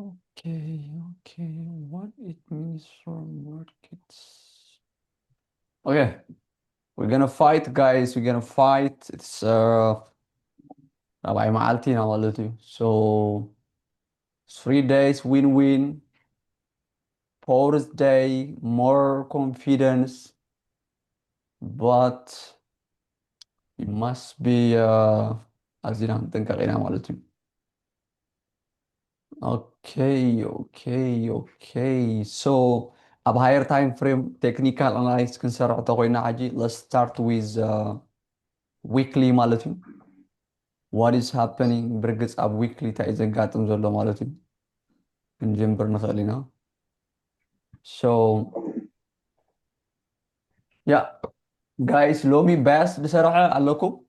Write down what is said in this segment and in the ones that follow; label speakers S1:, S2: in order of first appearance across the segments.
S1: Okay, what it means for markets. Okay, we're gonna fight, guys. We're gonna fight. It's ربع معالتي مالتي. So 3 days win-win. Fourth day more confidence, but it must be عايزين نتنقل مالتي. Okay. So, a higher time frame technical analysis كنسرع تقوينا عجي. Let's start with weekly مالتي. What is happening برقص ab weekly تايزن قاتم زلو مالتي. نجمبر نخلينا. So, yeah, guys, لومي بس بصراحة لكم.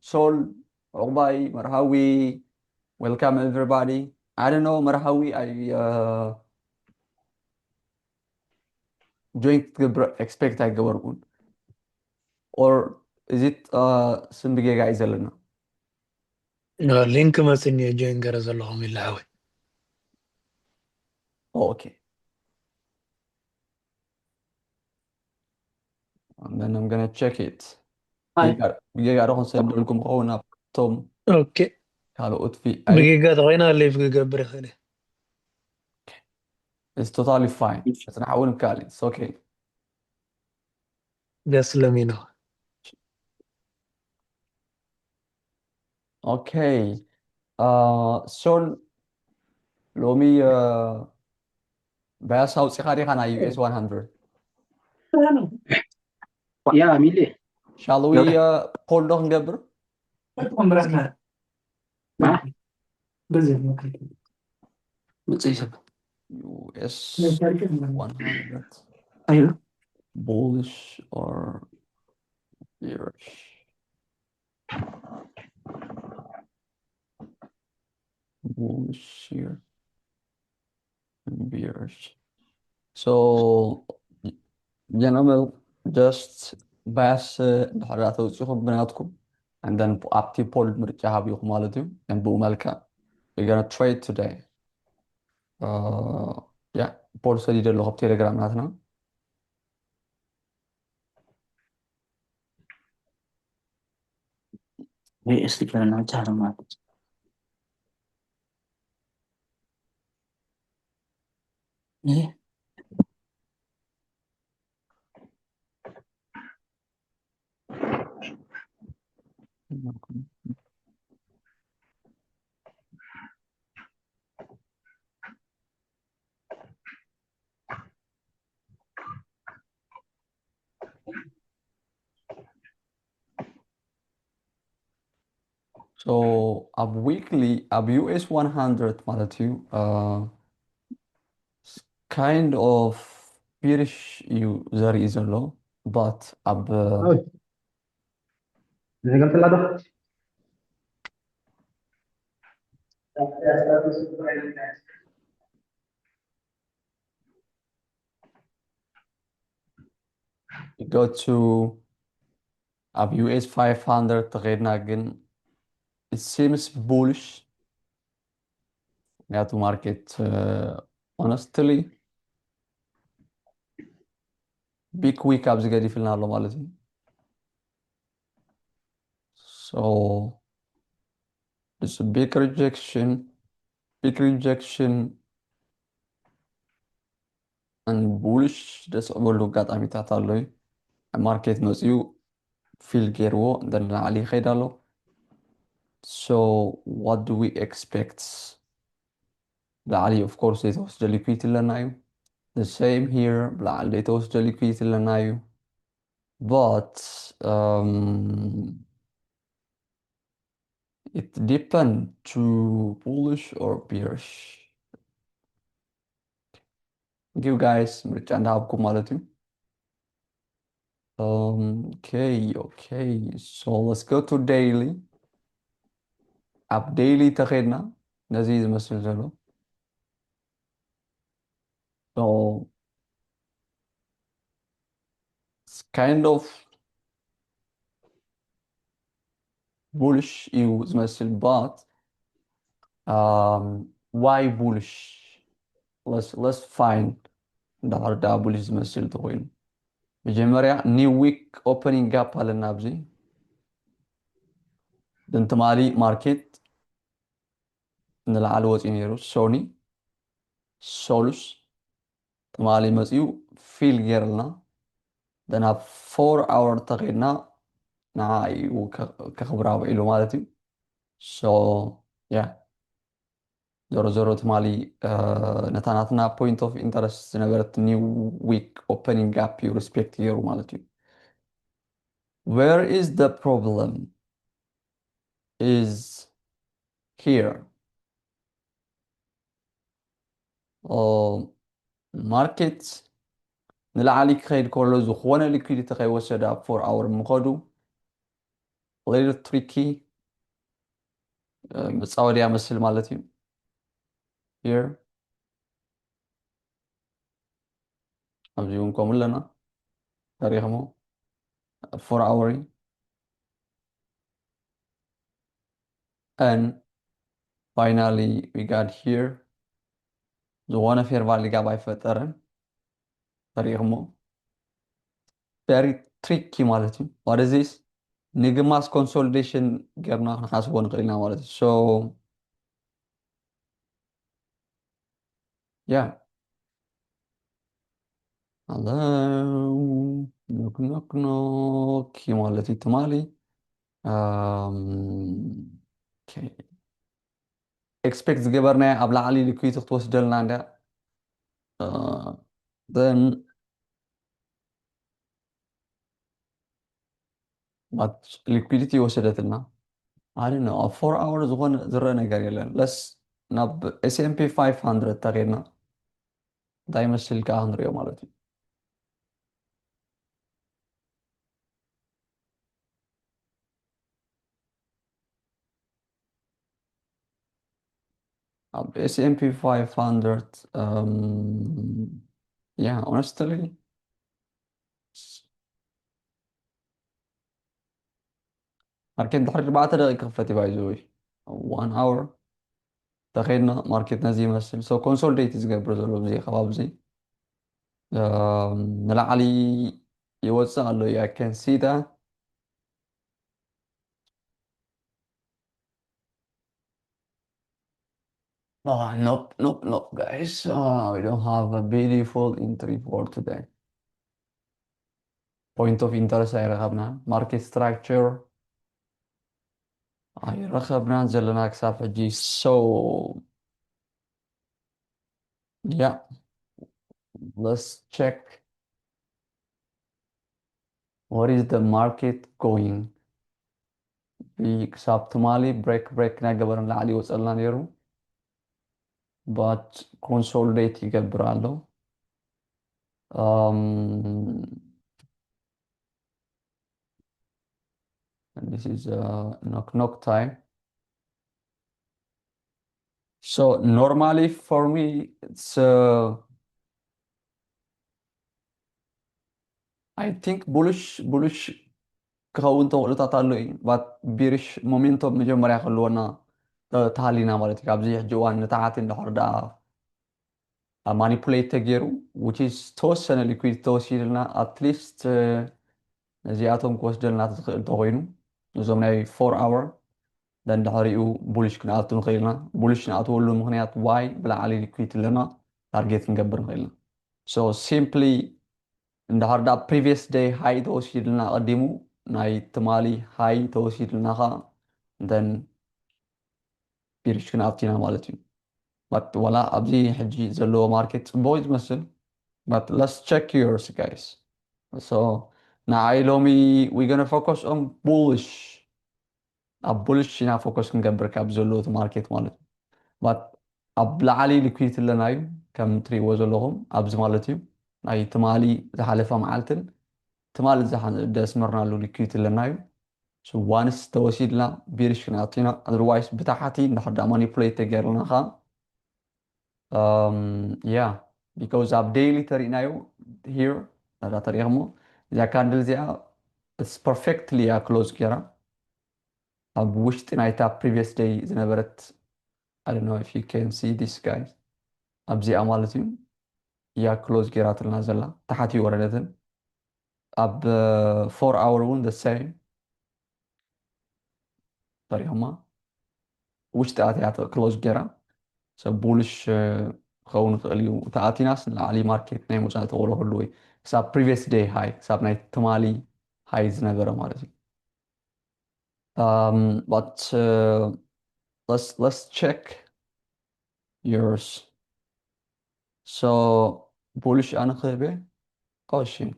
S1: Sol, عقباي, مرحوي. Welcome everybody. I don't know, مرحوي. I joined the expect I go. Or is it سندقيقة عايزة لنا؟
S2: لينك ما سني جوين جرز اللهم اللاوي.
S1: Oh, okay. And then I'm gonna check it. بيجي أروح أسند لكم خونا توم
S2: اوكي
S1: قالوا أطفي أي.
S2: دقيقة غينا اللي في دقيقة بريخني.
S1: It's totally fine. بس أنا هحاول نكالي. It's okay.
S2: بس لمينو.
S1: Okay. So لومي بس هاو سيخاري خانا US 100.
S3: يا ميلي
S1: Shall we hold on نقبر؟
S3: ما
S1: US 100
S3: ايوه
S1: bullish or bearish? Bullish here and bearish. So gentlemen, just بس بحرات وتشوفوا بناتكم and then أبتي بول مرجعها بيوم مالتي and بومالكا. We're gonna trade today. Yeah, بول سديد اللي هو بتليجرام ناتنا.
S3: هي استقلالنا تعلم ايه
S1: So ab weekly ab US 100 مالتي kind of bearish user is low, but ab
S3: زي قلت لا
S1: we go to ab US 500 تغيرنا again. It seems bullish. Yeah, to market honestly big week ups قاعد في النهار مالتي. So it's a big rejection and bullish. That's all look at أمي تعطى market knows you feel جيرو then عليه خيدالو. So what do we expect? بالعالي of course يتوسط liquidity لنا. The same here بالعالي يتوسط liquidity لنا. But it depends to bullish or bearish. Thank you guys. مرجعنا عبكم مالتي. Okay. So let's go to daily. Up daily تاخدنا لذيذ مثلا. So it's kind of bullish يمثل but why bullish let's find እንዳሕር ዳ bullish ዝመስል ተኮይኑ መጀመርያ new week opening gap አለና ኣብዚ ድንትማሊ ማርኬት ንላዕሊ ወፂኡ ነይሩ ሶኒ ሶሉስ ትማሊ መፂኡ ፊል ጌርልና ደና 4 hour ተኸድና ንዓይ ከኽብራዊ ኢሉ ማለት እዩ so yeah ዞሮ ዞሮ ትማሊ ነታናትና point of interest ዝነበረት new week opening gap እዩ respect ገይሩ ማለት እዩ where is the problem is here market ንላዕሊ ክኸይድ ከሎ ዝኾነ ሊኩዊዲቲ ከይወሰደ ኣብ 4 hour ምኸዱ little tricky መፃወድያ መስል ማለት እዩ here ኣብዚ እውን ከምኡ ኣለና ታሪኽሞ 4 hour and finally we got here ዝኾነ ፌር ቫሊ ጋብ ኣይፈጠረን ታሪኽሞ very tricky ማለት እዩ what is this ንግማስ consolidation ጌርና ክንሓስቦ ንኽእልና ማለት እዩ so yeah hello knock knock knock ማለት እዩ ትማሊ okay expect ዝገበርና ኣብ ላዕሊ ሊኩዊዲቲ ክትወስደልና እንዳ then but liquidity ወሰደትና I don't know 4 hours ዝኾነ ዝረአ ነገር የለን ለስ ናብ S&P 500 ተኸድና እንታይ ይመስል ከዓ ክንሪኦ ማለት እዩ ኣብ S&P 500 yeah honestly ማርኬት ድሕሪ 4 ደቂቃ ክፈት ይባይዙ 1 hour ተኸድና ማርኬት ነዚ ይመስል so consolidate ዝገብር ዘሎ ብዘይ ከባቢ እዚ ንላዕሊ ይወፅእ ኣሎ I can see that oh nope guys we don't have a beautiful entry for today point of interest ኣይረኸብና market structure ኣይረኸብና ዘለና ክሳብ ሕጂ so yeah let's check what is the market going ክሳብ ትማሊ break ናገበርን ላዕሊ ይወፅልና ነይሩ but consolidate ይገብር ኣሎ and this is knock time so normally for me it's I think bullish ክኸውን ተኽእሎታት ኣሎ እዩ but bearish momentum መጀመርያ ክህልወና ተሃሊና ማለት እዩ ኣብዚ ሕጂ እዋን ንታሕቲ እንድሕር ደኣ ማኒፑሌት ተገይሩ which is ተወሰነ ሊኩዊድ ተወሲድልና at least ነዚኣቶም ክወስደልና ትኽእል ተኮይኑ እዞም ናይ 4 hour ደንድሕሪኡ ቡሊሽ ክንኣቱ ንኽእልና ቡሊሽ ንኣትወሉ ምክንያት ዋይ ብላዕሊ ሊኩዊድ ኣለና ታርጌት ክንገብር ንኽእልና so simply እንድሕር ደኣ previous day high ተወሲድልና ቀዲሙ ናይ ትማሊ high ተወሲድልና ኸ then bearish ክንኣቱና ማለት እዩ but ወላ ኣብዚ ሕጂ ዘለዎ ማርኬት ጽቡቕ ዝመስል but let's check yours guys so ንዓይ ሎሚ we gonna focus on bullish ኣብ bullish ኢና ፎከስ ክንገብር ካብ ዘለዎ ማርኬት ማለት እዩ but ኣብ ላዕሊ ሊኩዊዲቲ ኣለና እዩ ከም ትሪእዎ ዘለኹም ኣብዚ ማለት እዩ ናይ ትማሊ ዝሓለፈ መዓልትን ትማሊ ደስመርናሉ ሊኩዊዲቲ ኣለና እዩ so once ተወሲድና bearish ክንኣቱና otherwise ብታሕቲ እንድሕር ደኣ ማኒፑሌት ተገይርና ኸ yeah because ኣብ daily ተሪእናዮ here እዛ ተሪእኽሞ እዛ ካንድል እዚኣ it's perfectly close ገይራ ኣብ ውሽጢ ናይታ previous day ዝነበረት I don't know if you can see this guys أبزي أمالتهم يا close جرات النازلة تحتي وردتن أب 4 hour one the same طريقة هما وش تأتي close جرا سبولش خون خليو تأتي ناس على ماركت نيم وصلت تقوله كله ساب previous day high ساب نايت تمالي highs نجرا مالتي but let's check yours so bullish أنا خيبة قاشين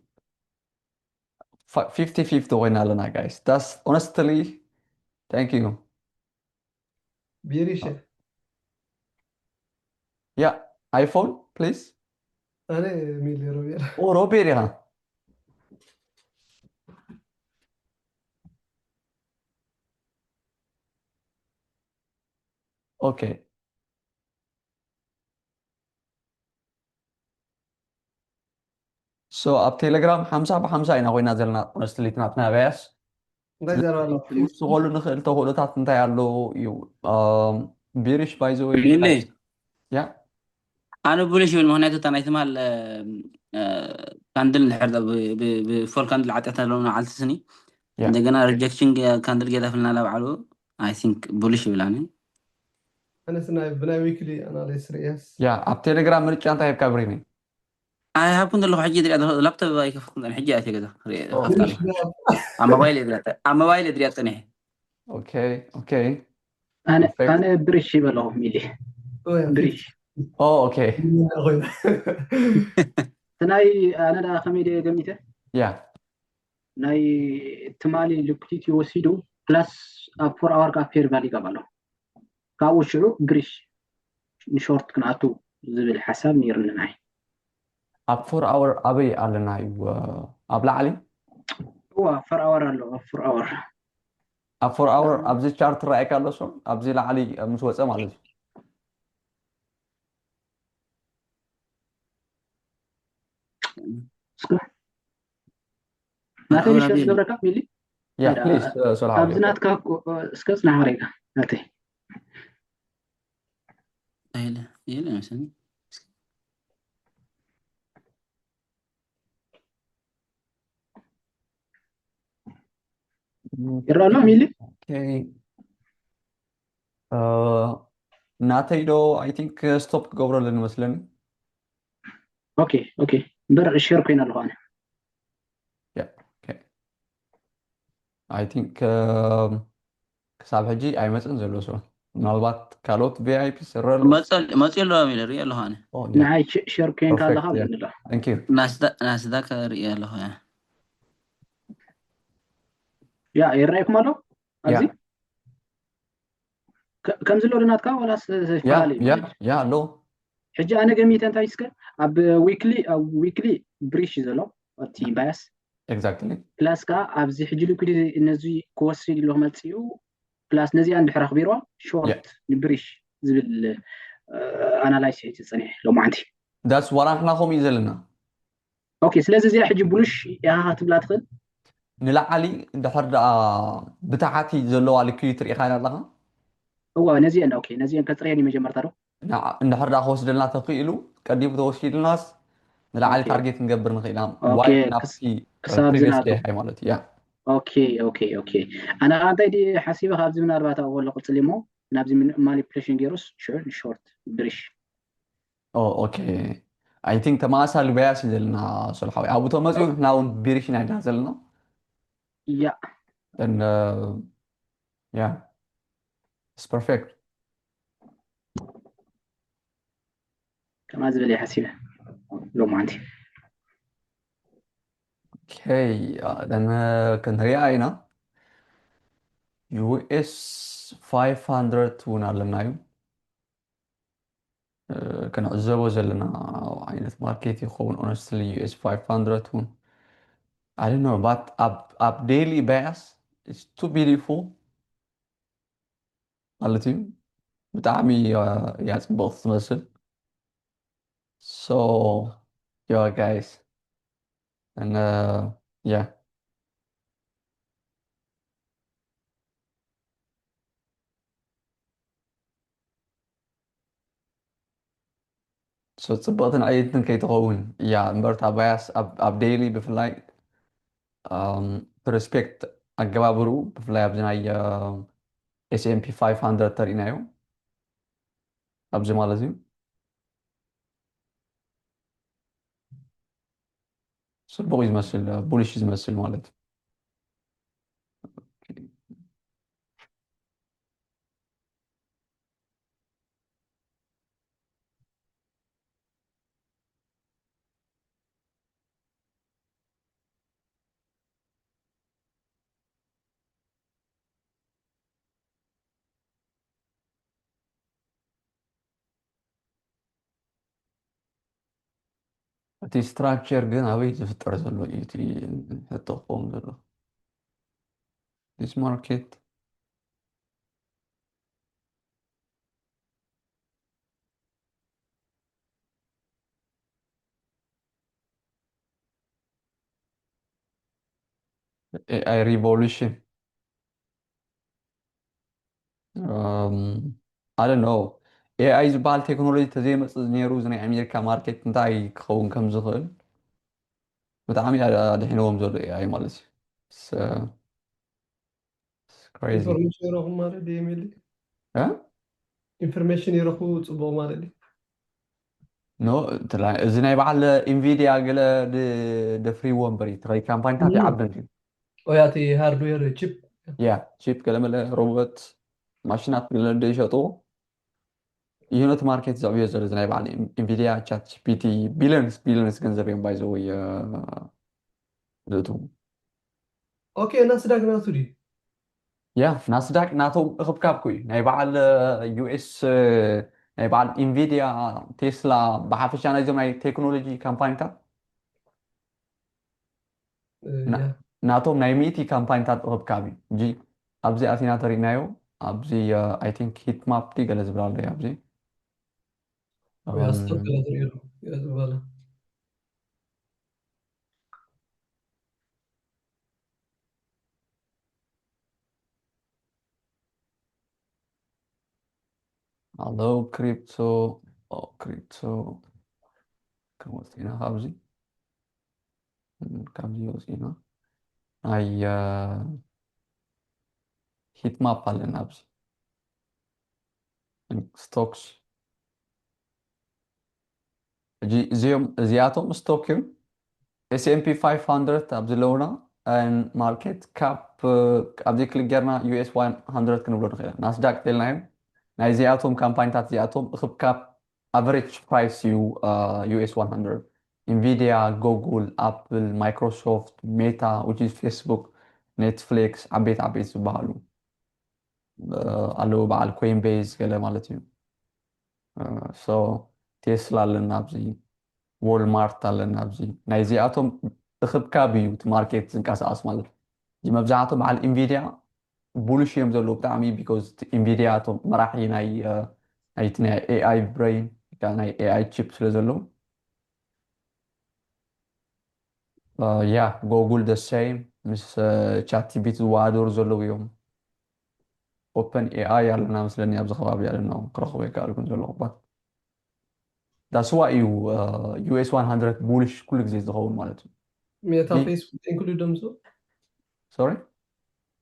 S1: 50-50 وين لنا guys that's honestly thank you
S4: بيريشة
S1: yeah iPhone please
S4: أنا ميلي روبير
S1: oh روبيري ها okay so ኣብ ቴሌግራም 50 ብ50 ኢና ኮይና ዘለና honestly ትናትና በያስ
S4: እንታይ ዘረባ ኣሎ
S1: ዝኮሉ ንክእል ተክእሎታት እንታይ ኣለዉ እዩ ቢሪሽ ባይ ዘ ወይ
S5: ሚሊ
S1: ያ
S5: ኣነ ቡልሽ ይብል ምክንያቱ እታ ናይ ትማል ካንድል ንድሕር ብፎል ካንድል ዓጢያት ኣለዉ ንዓልትስኒ
S1: ያ
S5: እንደገና ሪጀክሽን ካንድል ጌታ ፍልና ላብዓሉ ኣይ ቲንክ ቡልሽ ይብል ኣነ
S4: أنا بناي ويكلي أناليس رياس
S1: ያ ኣብ ቴሌግራም ምርጫ እንታይ ሂብካ ብሪኒ
S5: ኣይ ሃብኩን ዘለኹ ሕጂ ድሪያ ላፕቶፕ ኣይከፍት ሕጂ ኣትየ ገዛ ከፍት
S4: بيريش
S5: ኣለኹ ኣብ ሞባይል ድሪያ ጥኒሐ
S1: ኦኬ ኦኬ
S3: أنا
S1: perfect
S3: أنا بريش بلاه ميلي بريش
S1: oh okay
S4: أخويا
S3: تناي أنا دا خميدي جميته
S1: yeah
S3: ناي تمالي لكتيتي وسيدو بلس أفور أور كافير بالي قبله كاوشرو بريش نشورت كناتو زي الحساب نيرنا ناي
S1: ኣብ 4 hour ኣበይ ኣለና እዩ ኣብ ላዕሊ
S3: هو أفور أور له أفور أور
S1: ኣብ 4 hour ኣብዚ ቻርት ረኣይካ ኣሎ ሶ ኣብዚ ላዕሊ ምስ ወፀ ማለት እዩ
S3: ما تبي شو تقبلك ميلي
S1: ያ ፕሊዝ ሰላም
S3: أبزنات كاك اسكت نهاريك ناتي
S5: يلا مثلا
S3: يرى له ميلي
S1: okay ናተይ ዶ ኣይ ቲንክ ስቶፕ ክገብረለን ይመስለኒ
S3: أوكي بر الشير كوين له أنا
S1: ያ ኦኬ ኣይ ቲንክ ክሳብ ሕጂ ኣይመፅን ዘሎ ሰው ምናልባት ካልኦት ቪአይፒ ስረሎ
S5: መፅኡ ኣሎ ሚለ ሪኦ ኣለኹ ኣነ
S3: نهاي شير كوين كان
S1: perfect
S3: لها
S1: yeah
S3: بإذن الله
S1: thank you
S5: ናስዳክ ሪኦ ኣለኹ
S3: يا يرايكم له أزي
S1: yeah
S3: كم زلوا لنا تكا ولا
S1: yeah ሎ
S3: حجة أنا جميت أنت عايزك أب ويكلي بريش زلوا تي باس
S1: exactly
S3: بلاس كا أبزي حجة لو كده نزي كوسري اللي هم تسيو بلاس نزي عند حرق بيروا
S1: yeah
S3: شورت بريش زبل أنا لا شيء تصنيع لو ما عندي
S1: that's what احنا خو ይዘልና
S3: أوكي سلازي زي حجة بلوش يا هتبلا تخل
S1: ንላዕሊ እንድሕር ደኣ ብታሕቲ ዘለዋ ልክዩት ርኢኻ ኢና ኣለኻ
S3: هو نزي أنا أوكي نزي أنا كتريني مجمر ترى
S1: እንድሕር ደኣ ክወስደልና ተኽኢሉ ቀዲሙ ተወሲድልናስ ንላዕሊ
S3: أوكي
S1: ታርጌት ክንገብር ንኽእል ኢና ዋይ
S3: أوكي
S1: ናብቲ
S3: كساب
S1: previous
S3: زناتو
S1: day ሃይ ማለት እዩ ያ
S3: اوكي انا انت دي حسيبه هابزي من اربعه ولا قلت لي مو نابزي من مانيبيوليشن جيروس شورت بريش
S1: oh okay I think ተመሳሳሊ በያስ እዩ ዘለና ሰልሓዊ ኣብኡ ተመፅኡ ንሕና እውን ቢሪሽ ኢና ኢና ዘለና
S3: يا
S1: and yeah it's perfect
S3: كما زبل حسيبه لو ما عندي
S1: okay then ክንሪኣ ኢና US 500 እውን ኣለና እዩ ክንዕዘቦ ዘለና ዓይነት ማርኬት ይኸውን honestly US 500 እውን I don't know but up daily bias it's too beautiful ማለት እዩ ብጣዕሚ እያ ፅብቕቲ ትመስል so yeah guys and yeah صبغتن عيتن كي تقوون يا مرتا بايس اب ديلي بفلاي برسبكت أجابرو بفلاي أبزناي S&P 500 ترينايو أبزي مالزيو صبغ يمثل بوليش يمثل مالت تي ستراكشر جن أبي تفتر زلو يتي هتقوم زلو this market AI revolution I don't know AI ዝበሃል ቴክኖሎጂ ተዘይመፅእ ነይሩ እዚ ናይ ኣሜሪካ ማርኬት እንታይ ክኸውን ከም ዝኽእል ብጣዕሚ ኣድሒንዎም ዘሎ AI ማለት እዩ crazy
S4: ኢንፎርሜሽን ይረኽቡ ማለት ድዩ የሚል
S1: እ
S4: ኢንፎርሜሽን ይረኽቡ ፅቡቕ ማለት ድዩ
S1: ኖ እዚ ናይ በዓል ኢንቪድያ ገለ ደፍሪዎ እምበር እዩ ትኸይ ካምፓኒታት ይዓብን እዩ
S4: ወያቲ ሃርድዌር ቺፕ
S1: ያ ቺፕ ገለ መለ ሮቦት ማሽናት ገለ እንደይሸጡ ዩኒት ማርኬት ዘዕብዮ ዘሎ እዚ ናይ በዓል ኢንቪድያ ቻት ጂፒቲ ቢሊዮንስ ገንዘብ እዮም ባይዘወይ ልእትዉ
S4: ኦኬ ናስዳቅ ናቱ ድዩ
S1: ያ ናስዳቅ ናቶም እኽብካብ እዩ ናይ በዓል ዩኤስ ናይ በዓል ኢንቪድያ ቴስላ ብሓፈሻ ናይዞም ናይ ቴክኖሎጂ ካምፓኒታት ናቶም ናይ ሚእቲ ካምፓኒታት እኽብካብ እዩ እንጂ ኣብዚ ኣቲና ተሪእናዮ ኣብዚ ኣይ ቲንክ ሂት ማፕ ዲ ገለ ዝብላ ኣሎ ኣብዚ
S4: ያስተውከለ ትሪእሉ ዝበለ
S1: Hello, crypto. Oh, crypto. Como assim, na House? Cabinho assim, não? Aí, hitmap على نابس. Stocks. زياتهم ستوكيو S&P 500 أبزلونا and market cap أبدي كليك جرنا US 100 كنقول نخيل ناسداك تلناهم نايزياتهم كامباينتات زياتهم خب كاب average price US 100 Nvidia, Google, Apple, Microsoft, Meta which is Facebook, Netflix عبيت زبالو ألو بعال Coinbase كلا مالتيو so تسلا لنا بزي Walmart لنا بزي نايزياتهم خب كاب يو ماركت زنكاس مالت دي مبزعاتهم على Nvidia بولش يوم زلو بتاعمي because Nvidia توم مراحي ناي تناي AI brain كان ناي AI chips لزلو yeah Google the same مش chat GPT وادور زلو يوم open AI يالنا مثلني أبز خباب يالنا كرخو يكالكم زلو but that's why you US 100 بولش كل جزء زخون مالته
S4: ميتا فيسبوك include دمزو
S1: sorry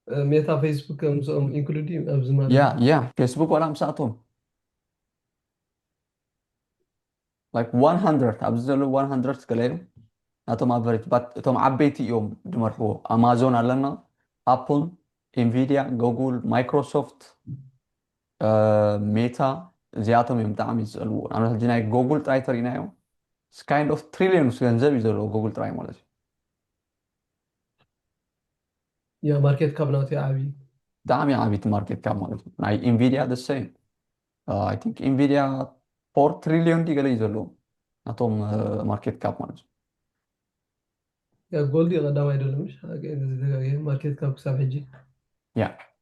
S4: ميتا فيسبوك دمزو include أبز مالته
S1: yeah Facebook ولا مساعتهم like 100 أبز زلو 100 كلايم ناتهم افريج بات توم عبيتي يوم دمرحو امازون علنا ابل انفيديا جوجل مايكروسوفت ميتا زياتهم يمتعم يسألوا انا هجينا جوجل تراي ترينايو it's kind of trillions ገንዘብ ይዘለው جوجل تراي ማለት ነው
S4: يا ماركت كاب ناتي عبي
S1: دعم عبيت ماركت كاب ማለት ነው ናይ انفيديا the same I think انفيديا 4 trillion دي ገለ ይዘለው ናቶም ማርኬት ካፕ ማለት ነው
S4: يا جولدي قدام አይደለምሽ ማርኬት ካፕ ክሳብ ሕጂ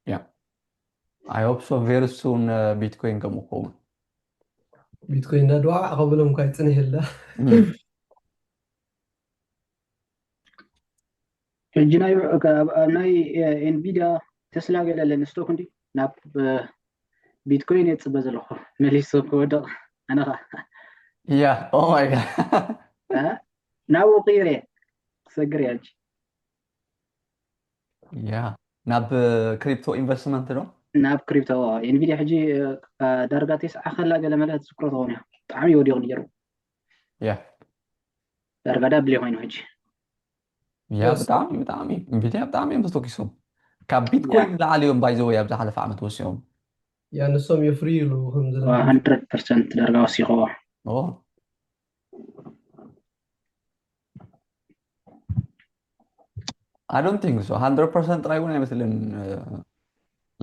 S1: yeah I hope so very soon Bitcoin ከምኮውን
S4: ቢትኮይን ዳድዋ ቀብሎም ካይ ጽንህ የለ
S3: ሕጂ ናይ ኤንቪዲያ ተስላ ገለ ለን ስቶክ እንዲ ናብ ቢትኮይን የጽበ ዘለኹ መሊስ ክወደቕ ኣነኻ
S1: Yeah. Oh my god.
S3: ናብኡ ቀይረ ክሰግር እያ እንጂ
S1: Yeah. ናብ ክሪፕቶ ኢንቨስትመንት ዶ?
S3: ናብ ክሪፕቶ ኢንቪድያ ሕጂ ዳርጋ 9 ከላ ገለ መለ ትዝክሮ ትኸውን እያ ብጣዕሚ ወዲቑ ነይሩ
S1: Yeah.
S3: ዳርጋ ዳብሊ ኮይኑ ሕጂ
S1: Yeah
S4: Yes.
S1: ብጣዕሚ ኢንቪድያ ብጣዕሚ እዮም ተተኪሶም ካብ
S3: ያ
S1: ቢትኮይን ዝለዓለ እዮም ባይ ዘ ወይ ኣብ ዝሓለፈ ዓመት ወሲኦም
S4: ያ ንሶም የፍሪ ኢሉ ከም ዝነበሩ
S3: 100% ዳርጋ ወሲኽዎ
S1: ኦ I don't think so 100% ጥራይ እውን ኣይመስልን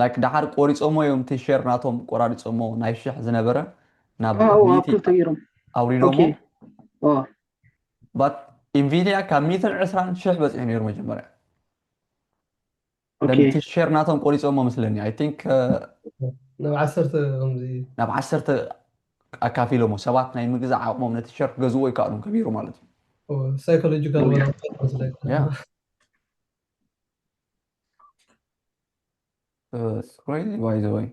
S1: ላይክ ድሓር ቆሪፆሞ እዮም እቲ ሼር ናቶም ቆራሪፆሞ ናይ ሽሕ ዝነበረ ናብ
S3: ኣብ
S1: 100
S3: ክልተ ገይሮም
S1: ኣውሪዶሞ
S3: ኦኬ
S1: ባት ኢንቪድያ ካብ 120 ሽሕ በፂሑ ነይሩ መጀመርያ
S3: ኦኬ
S1: ለንቲ ሼር ናቶም ቆሪፆሞ መስለኒ ኣይ ቲንክ
S4: ናብ 10 ከምዚ
S1: ናብ 10 ኣካፊሎሞ ሰባት ናይ ምግዛእ ዓቕሞም ነቲ ሸር ክገዝዎ ይከኣሉ ከቢሩ ማለት እዩ
S4: ሳይኮሎጂካል
S3: ያ
S4: ባላንስ መስለኝ
S1: ያ crazy by the way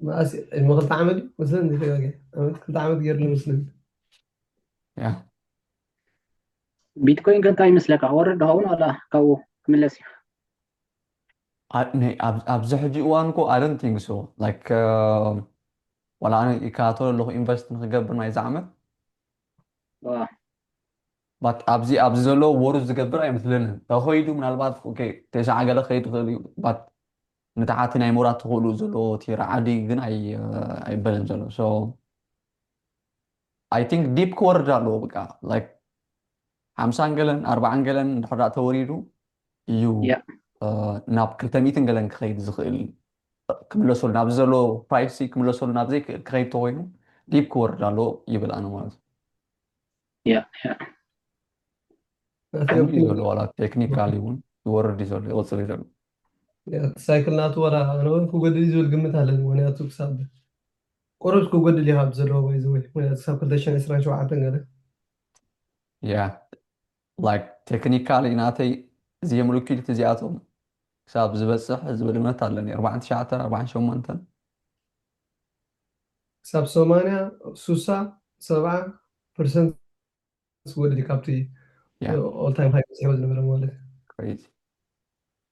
S4: ማእሲ ክልተ ዓመት መስለኝ ተጋገ ዓመት ክልተ ዓመት ገይርሉ መስለኝ
S1: ያ
S3: ቢትኮይን ከ እንታይ ይመስለካ ወርድ ኸውን ዋላ ካብኡ ክምለስ እዩ
S1: ኣብዚ ሕጂ እዋን እኮ I don't think so like ወላ ኣነ ይከታተሎ ኣለኹ ኢንቨስት ንክገብር ናይዚ ዓመት ባት ኣብዚ ዘሎ ወሩ ዝገብር ኣይመስለንን ተኸይዱ ምናልባት ተስዓ ገለ ከይድ ክእል እዩ ባት ንታሓቲ ናይ ምውራድ ትኽእሉ ዘለዎ እቲ ረዓዲ ግን ኣይበለን ዘሎ ሶ ኣይ ቲንክ ዲፕ ክወርድ ኣለዎ በቃ ላይክ 50 ገለን 40 ገለን እንድሕር ዳኣ ተወሪዱ እዩ
S3: ያ
S1: ናብ 200 ገለን ክኸይድ ዝኽእል ክምለሰሉ ናብ ዘሎ ፕራይስ ክምለሰሉ ናብ ዘይክእል ክኸይድ ተኮይኑ ዲፕ ክወርድ ኣለዎ ይብል ኣነ ማለት
S3: ያ ያ
S1: ከምኡ እዩ ዘሎ ዋላ ቴክኒካሊ እውን ይወርድ እዩ ዘሎ ይቕፅል እዩ ዘሎ
S4: ሳይክል ናቱ ወላ ኣነ እውን ክጎድል እዩ ዝብል ግምት ኣለኒ ምክንያቱ ክሳብ ቆረብ ክጎድል እዩ ካብቲ ዘለዎ ባይ ዘወይ ምክንያቱ ክሳብ 227 ገለ
S1: ያ ላይክ ቴክኒካሊ ናተይ እዚኦም ሊኩዊዲቲ እዚኣቶም ክሳብ ዝበፅሕ ዝብል እምነት ኣለኒ 49 48
S4: ክሳብ 80 60 70% ዝጎድል እዩ ካብቲ ኦል ታይም ሃይ በፂሑ ዝነበረ ማለት እዩ
S1: crazy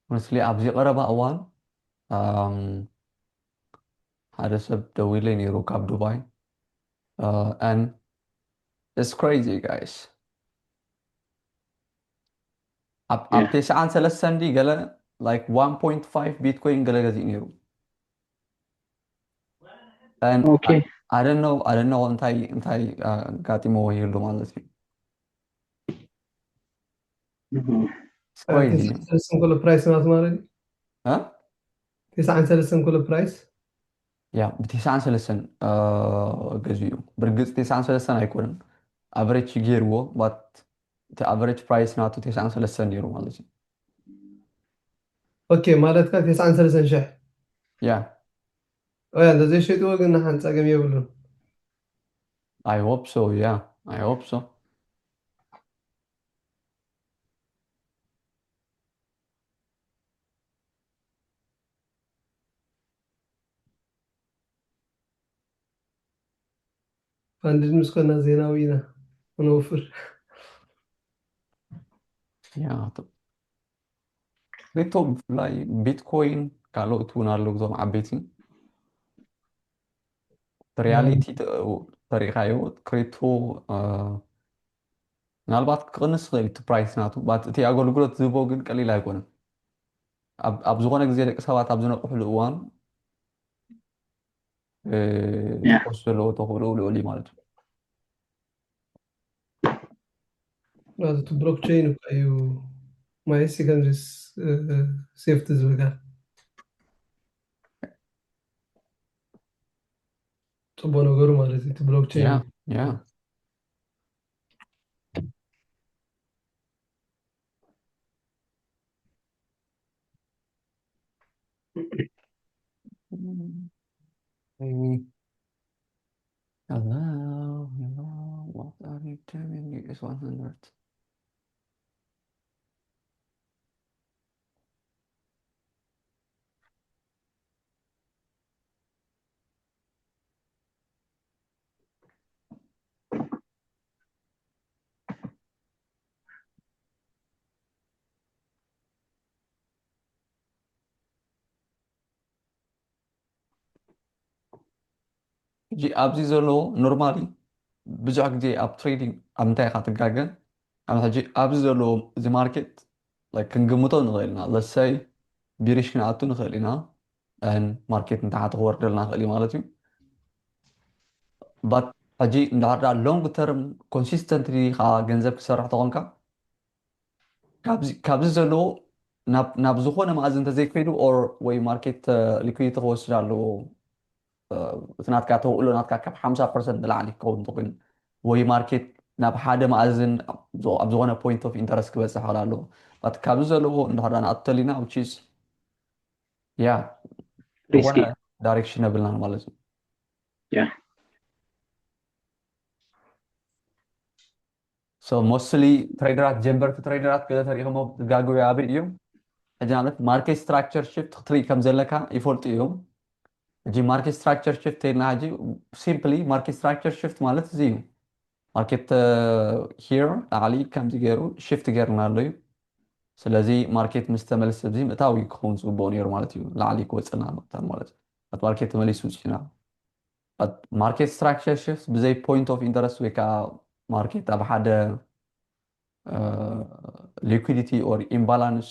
S1: honestly ኣብዚ ቀረባ እዋን ሓደ ሰብ ደው ኢለይ ነይሩ ካብ ዱባይ and it's crazy guys ኣብ 93 ዲ ገለ like 1.5 ቢትኮይን ገለ ገዚእ ነይሩ and
S3: Okay.
S1: I don't know እንታይ ጋጢሞ ይህሉ ማለት እዩ it's crazy
S4: كل برايس ናት ማለት
S1: ها
S4: 93 كل براይስ
S1: ያ ብ93 ገዚኡ ብርግፅ 93 ኣይኮነን ኣቨሬጅ ገይርዎ ባት እቲ ኣቨሬጅ ፕራይስ ናቱ 93 ነይሩ ማለት እዩ
S4: ኦኬ ማለት ካ 93 ሸሕ
S1: ያ
S4: ያ እንደዚህ ሸይጥዎ ግን ሓንፀገም የብሉን
S1: I hope so yeah I hope so
S4: فاندز مسكونا زيناوينا ونوفر
S1: ያ ክሪፕቶ ብፍላይ ቢትኮይን ካልኦት እውን ኣለዉ እዞም ዓበይቲ ሪያሊቲ ተሪእካዮ ክሪፕቶ ምናልባት ክቅንስ ክእል እቲ ፕራይስ ናቱ እቲ ኣገልግሎት ዝህቦ ግን ቀሊል ኣይኮነን ኣብ ዝኾነ ግዜ ደቂ ሰባት ኣብ ዝነቕሕሉ እዋን ዝኮስ ዘለዎ ተኽእሎ ልዑል እዩ ማለት እዩ
S4: هذا بلوك تشين እዩ ማይ ሲከንድስ ሴፍቲ ዝብልካ ፅቡቅ ነገሩ ማለት እዩ እቲ ብሎክ ቼን
S1: ያ hello what are you doing is 100 جي أبزي زلو نورمالي بزح جي أب تريدينج أم تاي خاطر جاجن أم حجي أبزي زلو زي ماركت like كنقمتو نغيلنا let's say بيريش كنعطو نغيلنا ان ماركت نتاع تغور لنا غيلي مالتي but حجي ندعر long term consistently خا جنزب كسرح تغنكا كابز زلو ናብ ዝኾነ ማእዝ እንተዘይከይዱ ኦር ወይ ማርኬት ሊኩዊዲቲ ክወስድ ኣለዎ እቲ ናትካ ተውዕሎ ናትካ ካብ 50% ንላዕሊ ክኸውን ትኽእል ወይ ማርኬት ናብ ሓደ ማእዝን ኣብ ዝኾነ ፖይንት ኦፍ ኢንተረስት ክበፅሕ ክእል ኣለዎ ካብዚ ዘለዎ እንድሕር ንኣቱ ተሊና which is ያ ዝኾነ
S3: risky.
S1: ዳይሬክሽን የብልናን ማለት እዩ
S3: Yeah.
S1: so mostly ትሬደራት ጀንበርቲ ትሬደራት ገለ ተሪኢኹሞ ዝጋግቡ ያብል እዮም ሕጂ ማለት ማርኬት ስትራክቸር ሽፍት ክትርኢ ከም ዘለካ ይፈልጡ እዮም ሕጂ ማርኬት ስትራክቸር ሽፍት ኢልና ሕጂ ሲምፕሊ ማርኬት ስትራክቸር ሽፍት ማለት እዚ እዩ ማርኬት ሂር ላዕሊ ከምዚ ገይሩ ሽፍት ገይርና ኣሎ እዩ ስለዚ ማርኬት ምስ ተመለሰ እዚ ምእታዊ ክኸውን ዝግብኦ ነይሩ ማለት እዩ ላዕሊ ክወፅልና ምእታዊ ማለት እዩ ማርኬት ተመሊሱ ውፅኢና ማርኬት ስትራክቸር ሽፍት ብዘይ ፖይንት ኦፍ ኢንተረስት ወይ ከዓ ማርኬት ኣብ ሓደ ሊኩዊዲቲ ኦር ኢምባላንስ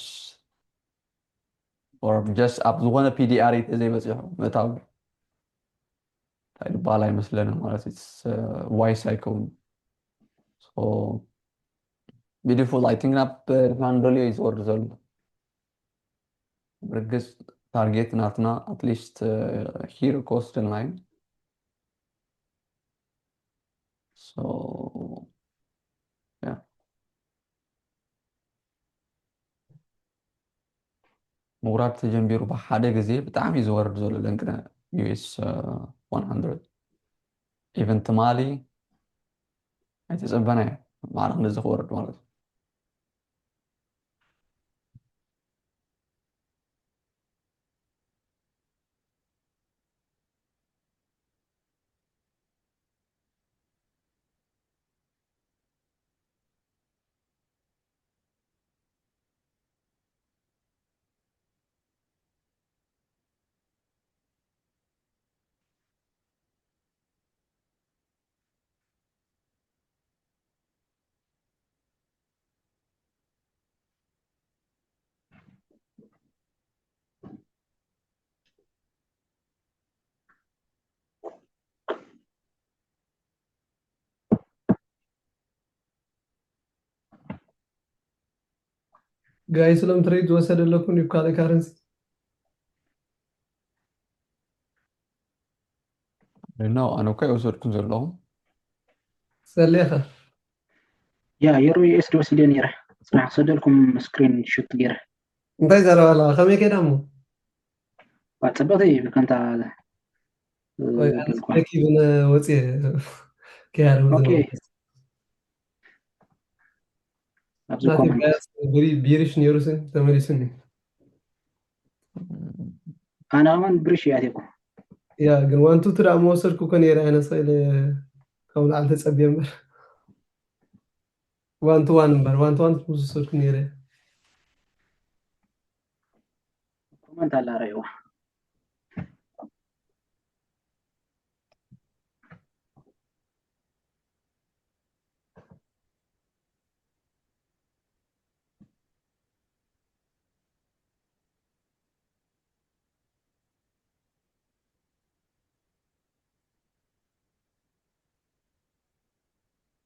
S1: or just ኣብ ዝኾነ PDR ዘይበፅሑ ምእታዊ እንታይ ዝበሃል ኣይመስለንን ማለት ዋይስ ኣይከውን so beautiful I think ናብ ሃንደልዮ እዩ ዝወርድ ዘሎ ብርግፅ ታርጌት ናትና አትሊስት ሂር ኮስት ላይን so yeah ምውራድ ተጀሚሩ ብሓደ ግዜ ብጣዕሚ እዩ ዝወርድ ዘሎ ለንቅነ US 100 ኢቨን ትማሊ ኣይተፀበና እየ ማዕረግ ነዚ ክወርድ ማለት እዩ
S4: ጋይ ስለም ትሬድ ወሰደለኩም ይብካለ ካረንሲ
S1: no ኣነ እኮ ይወሰድኩም ዘለኹም
S4: ሰሌኻ
S3: ያ የሮ USD ወሲደ ነይረ ፅናሕ ክሰደልኩም ስክሪን ሹት ገይረ
S4: እንታይ ዘረባላ ከመይ ከይዳ እሞ
S3: ፅብቕቲ እዩ ብከንታ
S4: ረኪብን ወፅየ ከያር
S3: ኣብዚ ኮመንት
S4: ቢሪሽ ነይሩስን ተመሊሱኒ
S3: ኣነ ከማን ብሪሽ እያ ኣትየኩ
S4: ያ ግን ዋንቱ ትዳ መወሰድኩ እኮ ነይረ ዓይነት ሰኢለ ካብ ላዕሊ ተፀቢየ እምበር ዋንቱ ዋን እምበር ዋንቱ ዋን ወሰድኩ ነይረ
S3: ኮመንት ኣላ ረእይዋ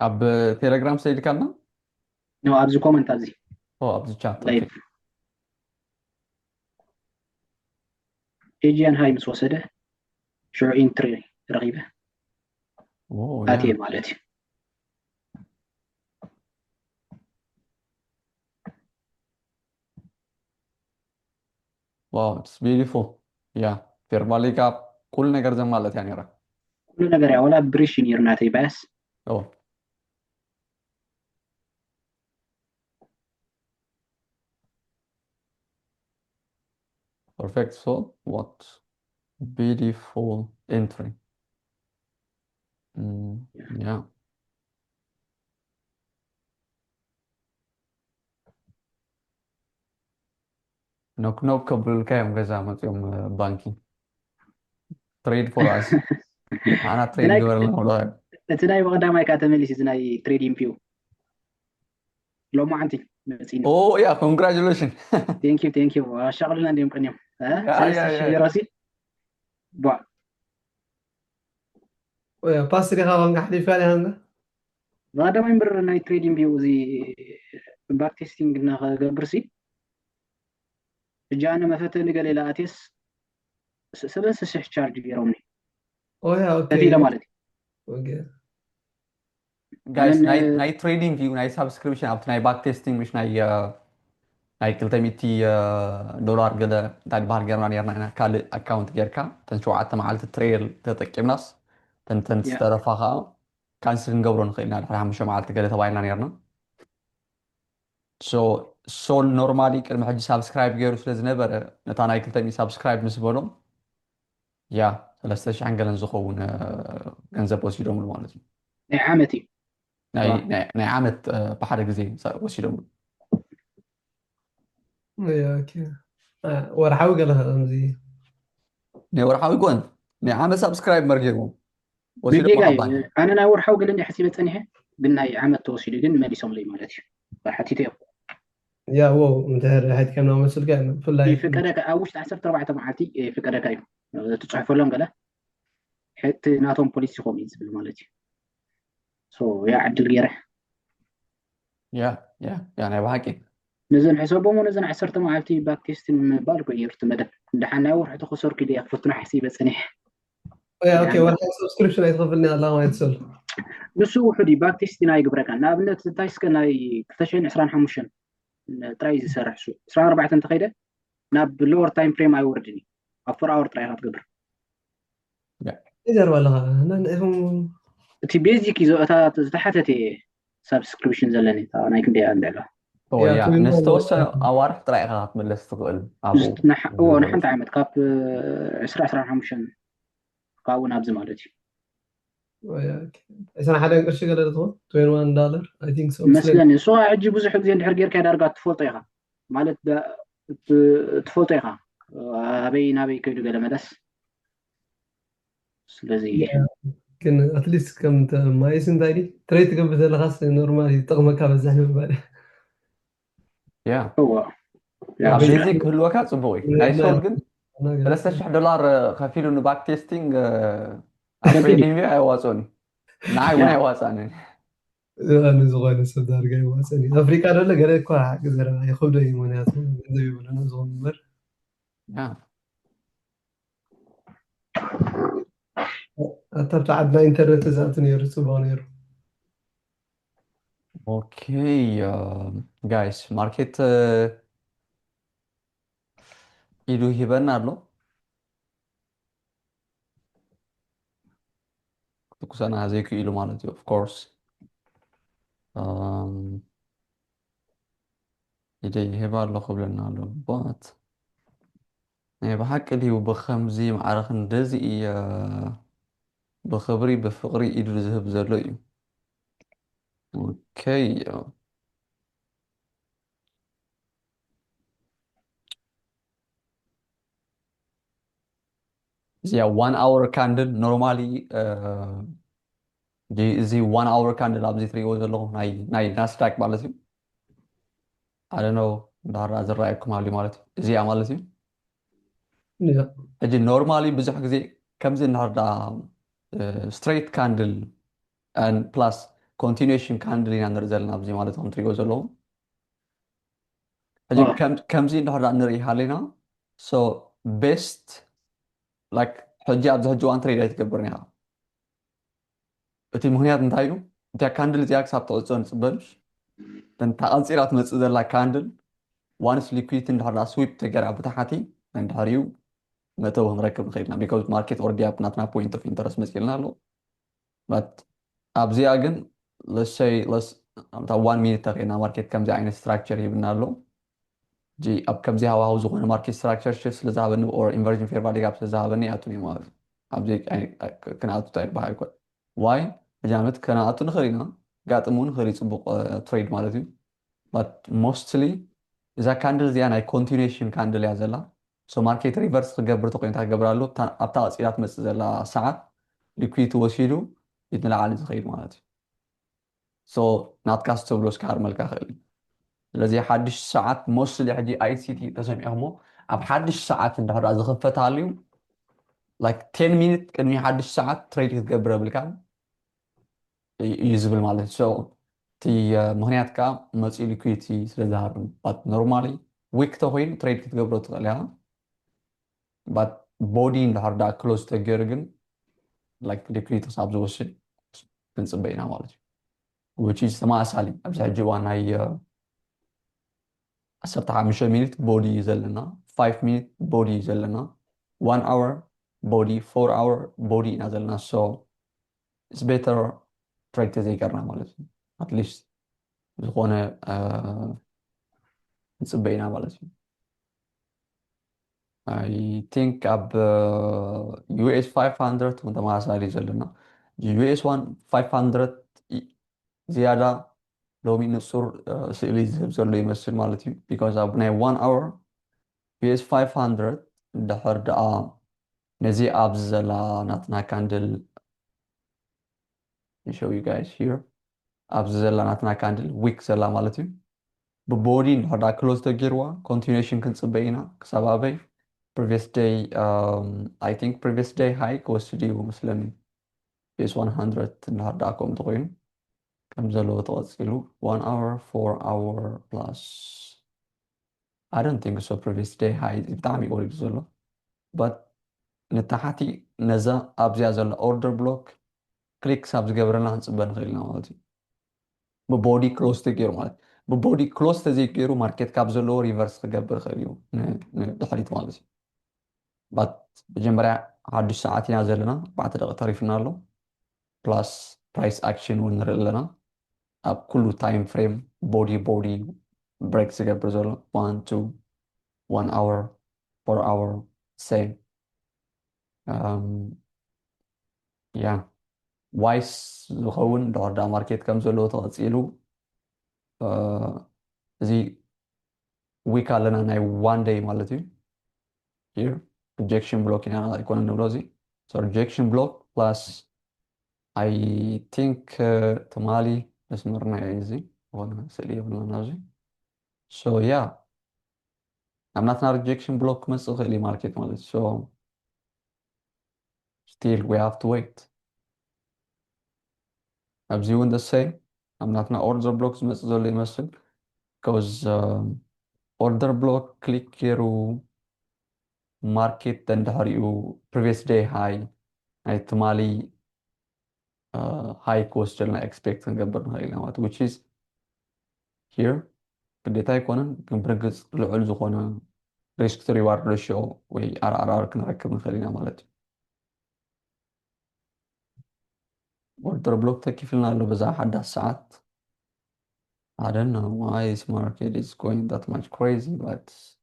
S1: ኣብ ቴሌግራም ሰይድካልና
S3: ነው ኣብዚ ኮመንት ኣብዚ
S1: ኣብዚ ቻት
S3: ላይቭ ኤጂያን ሃይ ምስ ወሰደ ሽዑ ኢንትሪ ረኺበ ኣትየ ማለት እዩ
S1: wow it's beautiful yeah ፌርባሊካ ኩሉ ነገር ዘማለት እያ ነይራ
S3: ኩሉ ነገር ያ ወላ ብሪሽ ነይሩ ናተይ ባያስ
S1: oh perfect so what beautiful entry yeah knock knock كبل كام جزا متيوم بانكي trade for us أنا تريد قبل الموضوع.
S3: تناي بقدام كا تملي تناي تريدين فيو لو ما عندي مسينا
S1: أوه يا congratulations.
S3: ثانك يو شغلنا اليوم قنيم ها
S1: يا
S3: ثلاثة
S1: يا
S3: شهر
S1: يا
S3: راسي بوا
S4: ويا باسري خا بان حدي فعلا هنا
S3: بقدام يمبر ناي تريدين فيو زي باك تيستينج نا برسي جانا مثلا قال لي اتيس سلسة شح تشارج يرومني
S4: ويا
S3: تدي
S4: اوكي
S3: لمالتي
S4: اوكي
S1: guys
S3: أنا
S1: ناي trading view ناي subscription أبت ناي back testing مش ناي كلتا ميتي دولار قدا تاني بحر جرمان يرنا كال account جيركا تنشو عتا معالت التريل تتكيمناس تن
S3: يا
S1: تسترفاها كانسل نقبرون خيلنا الحرها مشو معالت قدا تبايلنا يرنا so normally كلمة حجي subscribe جيرو سلز نبر نتا ناي كلتا مي subscribe مسبولو يا سلستش عنقلن زخون ገንዘብ ወሲዶም ማለት ነው
S3: عامتي
S1: ናይ ዓመት ብሓደ ግዜ ወሲዶም
S4: ويا اوكي ورحاوي قال همزي
S1: ናይ ወርሓዊ ጎን ናይ ዓመት ሰብስክራይብ መርጊሮም ወሲዶም
S3: بيجي
S1: ሓባን
S3: جاي أنا ناور حاول إني حسيت ثانية قلنا عمل توصيل جن ما لي سملي مالتي حتى
S4: يا واو انت هاد كان مسؤول قال في
S3: في
S4: اللايف
S3: فكرة أوش تحسب تربع تبعتي في فكرة كريم تصحف لهم قال حتى ناتهم بوليس خوميز بالمالتي سو يا عدل غيره
S1: ያ ናይ ባሓቂ
S3: نزل حسابهم ونزل عسرت معلتي باك تيست بالكو يرت مدى دحنا ور حتى خسر كده يخفتنا حسيبة ثانية
S4: ويا اوكي ولا سبسكريبشن يتغفلني الله ما يتسول
S3: بس هو حدي باك تيست ناي قبرك أنا بنت تايس كناي كتشين عسران حموشن ترايز يسرح شو عسران 4 تخيله ناب لور تايم فريم اي وردني افر اور تراي هات قبر
S4: يجر ولا هم
S3: تي بيزيك يزو اتا تحتتي سبسكريبشن زلني تا ناي كندي عندها
S1: ያ ንዝተወሰነ ኣዋርሕ ጥራይ ኢኻ ክትመለስ ትኽእል ኣብኡ
S3: هو نحن عمد كاب 10 حموشن كاون ابز مالتي
S4: ويا اوكي انا حدا قرش قال له $21 اي ثينك سو
S3: مثلا سو عجي بزح غزي اندحر غيرك دارغا تفولط ايخا مالت تفولط ايخا ابي نابي كيدو قال مدس ስለዚህ
S4: كان اتليست كم ما يسن دايري تريت قبل الغاس نورمال يطقمك بزح نبال
S1: ያ
S3: هو
S1: ኣብ ቤዚክ ክህልወካ ፅቡቅ እዩ ናይ ሶል ግን $3,000 ከፊሉ ንባክ ቴስቲንግ ኣብ ትሬዲንግ ኣይዋፅኦኒ ንዓይ እውን ኣይዋፃኒ
S4: انا زغال سدار جاي واسني افريقيا ولا قال لك واحد زرا ياخذ اي منات زي يقول انا زغال مر
S1: ያ
S4: تبعدنا انترنت زاتني يرسبون يرو
S1: ኦኬ ጋይስ ማርኬት ኢሉ ሂበና ኣሎ ትኩሳና ዘይክኢሉ ማለት እዩ ኦፍኮርስ ኢደ ይህባ ኣለኹ ብለና ኣሎ ባት ናይ ብሓቂ ድዩ ብከምዚ ማዕረኽ እንደዚ ብክብሪ ብፍቅሪ ኢዱ ዝህብ ዘሎ እዩ ኦኬ እዚኣ 1 hour ካንድል ኖርማሊ እዚ 1 hour ካንድል ኣብዚ ትሪእዎ ዘለኹም ናይ ናስዳቅ ማለት እዩ ኣደኖ እንዳራ ዝረኣየኩም ሃልዩ ማለት እዩ እዚኣ ማለት እዩ ሕጂ ኖርማሊ ብዙሕ ግዜ ከምዚ እንዳርዳ ስትሬት ካንድል ፕላስ ኮንቲኒዌሽን ካንድል ኢና ንርኢ ዘለና ኣብዚ ማለት ከም ትሪእዎ ዘለኹም ሕጂ ከምዚ እንዳርዳ ንርኢ ሃለና ሶ ቤስት ላይክ ሕጂ ኣብዚ ሕጂ ዋን ትሬድ ኣይትገብርን ኢኻ እቲ ምክንያት እንታይ እዩ እታ ካንድል እዚኣ ክሳብ ተቕፅኦ ንፅበልሽ እንታ ቀንፂራ ትመፅእ ዘላ ካንድል ዋንስ ሊኩዊድ እንዳርዳ ስዊፕ ተገርያ ብታሕቲ እንድሕሪኡ መተው ክንረክብ ንኽእልና ቢካዝ ማርኬት ኦልሬዲ ኣብ ናትና ፖይንት ኦፍ ኢንተረስት መፂልና ኣሎ በት ኣብዚኣ ግን ለሰይ ኣብታ 1 ሚኒት ተኸይና ማርኬት ከምዚ ዓይነት ስትራክቸር ሂብና ኣሎ ጂ ኣብ ከምዚ ሃዋሃው ዝኾነ ማርኬት ስትራክቸር ሽፍ ስለዝሃበኒ ኦር ኢንቨርዥን ፌር ቫሊ ጋፕ ስለዝሃበኒ ኣቱን እዩ ማለት እዩ ኣብዚ ክነኣቱ ይበሃል ኣይኮን ዋይ ሕጃመት ከነኣቱ ንኽእል ኢና ጋጥም እውን ንኽእል ፅቡቕ ትሬድ ማለት እዩ በት ሞስትሊ እዛ ካንድል እዚኣ ናይ ኮንቲኒዌሽን ካንድል እያ ዘላ ሶ ማርኬት ሪቨርስ ክገብር ተኮይንታ ክገብር ኣሎ ኣብታ ቀፂላ ትመፅእ ዘላ ሰዓት liquidity وسيله يتنلعل زخير مالتي so ناتكاس تبلوس كهر ملكا خلي لذي حدش ساعات موصل حدي اي سي تي تسمعهم اب حدش ساعات اندهر زخفت عليهم like 10 minutes كان حدش ساعات تريد تقبره بالكام يزبل مالتي so تي مهنيات كا مصي liquidity سلزهر but normally week تهوين تريد تقبره تغليها but body اندهر دا close تقرقن like liquidity صعب زوشي تنصبينا مالتي which is سما أسهلي أبزح جوانا هي 15 minute body يزلنا 5 minute body يزلنا 1 hour body 4 hour body نزلنا so it's better try تذكرنا مالتي at least زخونة نصبينا مالتي I think أب US 500 وانت ما أسهلي يزلنا US 500 زيادة لو من الصور سيلي زبزر لي يمثل مالتي because أبني 1 hour PS 500 دحر دا نزي أبز زلا ناتنا كاندل show you guys here أبز زلا ناتنا كاندل ويك زلا مالتي ببودي دحر دا close تجروا continuation كنصبينا كسبابي previous day I think previous day high was to do مسلم PS 100 دحر دا كوم تقين كم زلو توصلوا 1 hour 4 hour plus I don't think so previous day high بتاعم يقول زلو but نتحتي نزا أبزي زل order block click سابز جبرنا هنصبنا خلينا مالتي ببودي close تجيرو مالتي ببودي close تجيرو ماركت كابزلو reverse تجبر خليو دحريت مالتي but بجمرة عاد ساعات ينزلنا بعد تعرفنا له plus price action ونرلنا أب كله time frame body breaks جبر زلو 1 2 1 hour 4 hour same yeah وايس زخون دور دا ماركت كم زلو تغطيلو زي ويك لنا ناي one day مالتي here rejection block هنا يكون نبلوزي so rejection block plus I think تمالي بس مرنا ايزي وانا سليه ولا نازي so yeah I'm not a rejection block مسخ لي ماركت مالتي so still we have to wait أبزي when the same I'm not gonna order blocks مسخ لي مسخ because order block click here market تندهر يو previous day high أي تمالي high cost جلنا expect نقبر هاي الأمات which is here بديتا يكون كنبرقص العلو زخونا risk to reward ratio وي RRR كنركب من خلينا مالتي order block كيف لنا له بزا حد الساعات I don't know why this market is going that much crazy but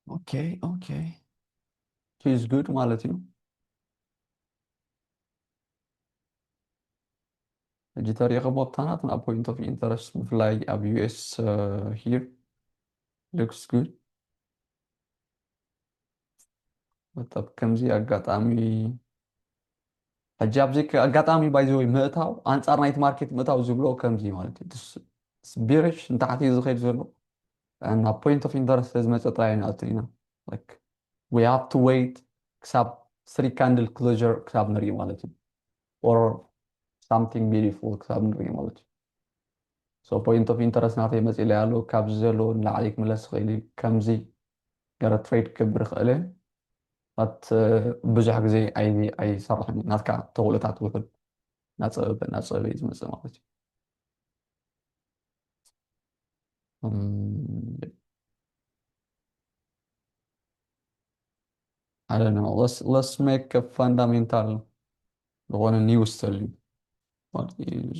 S1: okay okay she's good مالتي دي طريقة بطانات point of interest fly up US here looks good طب كمزي أقاطعمي حجاب زيك أقاطعمي بايزوي مئتاو أنصار نايت ماركت مئتاو زبلو كمزي مالتي بيرش انت حتي زخير زبلو and a point of interest is much أطلعين أترينا like we have to wait كساب 3 candle closure كساب نري مالتي or something beautiful كساب نري مالتي so point of interest نعطي مسئلة يالو كاب زلو نلعليك ملس خيلي كمزي جرى تريد كبر خيلي ብዙሕ ግዜ ኣይሰርሕን እዩ ናትካ ተኽእሎታት ውሕድ ናፀበበ እዩ ዝመፅእ ማለት እዩ I don't know. Let's make a fundamental ዝኾነ new study. What is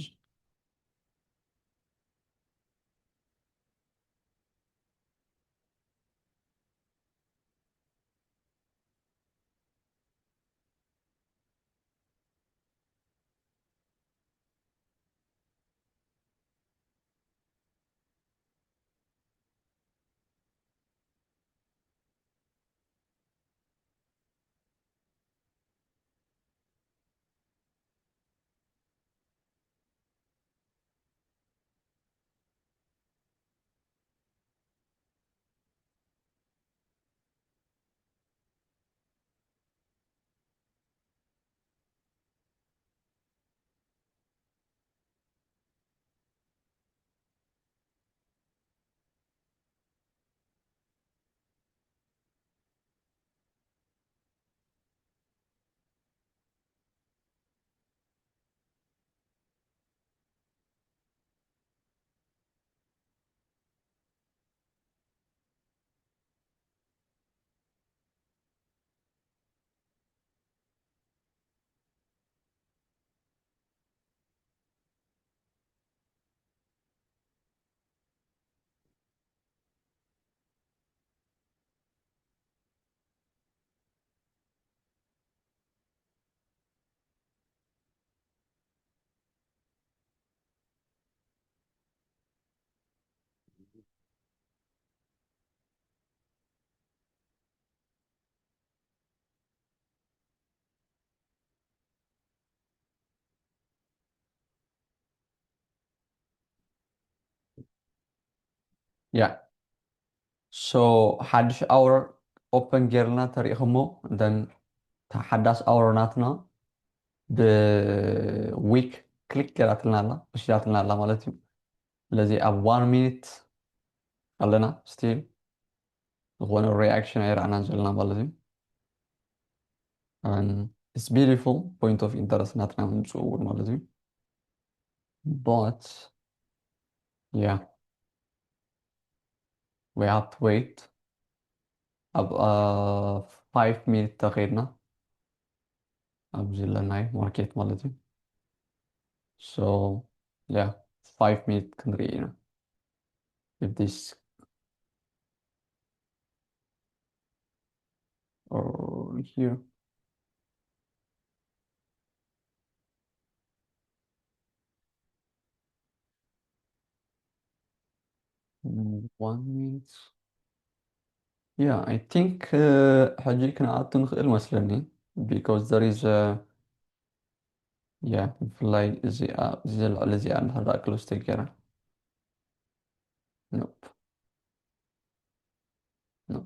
S1: yeah. So ሓድሽ hour open ጌርና ተሪኢኹሞ then ሓዳስ hour ናትና ብዊክ ክሊክ ገራትልና ኣላ ወሲዳትልና ኣላ ማለት እዩ ስለዚ ኣብ 1 ሚኒት ኣለና ስቲል ዝኾነ ሪኣክሽን ኣይረኣናን ዘለና ማለት እዩ and it's beautiful point of interest ናትና ምንጭው እውን ማለት እዩ but yeah we have to wait ኣብ 5 ሚኒት ተኸይድና ኣብዚ ለናይ ማርኬት ማለት እዩ so yeah 5 ሚኒት ክንርኢ ኢና if this or here one minute yeah I think ሕጂ ክንኣቱ ንኽእል መስለኒ because there is a yeah ብፍላይ እዚኣ ልዕሊ እዚኣ እንድሕር ክሎዝ ተገይራ nope no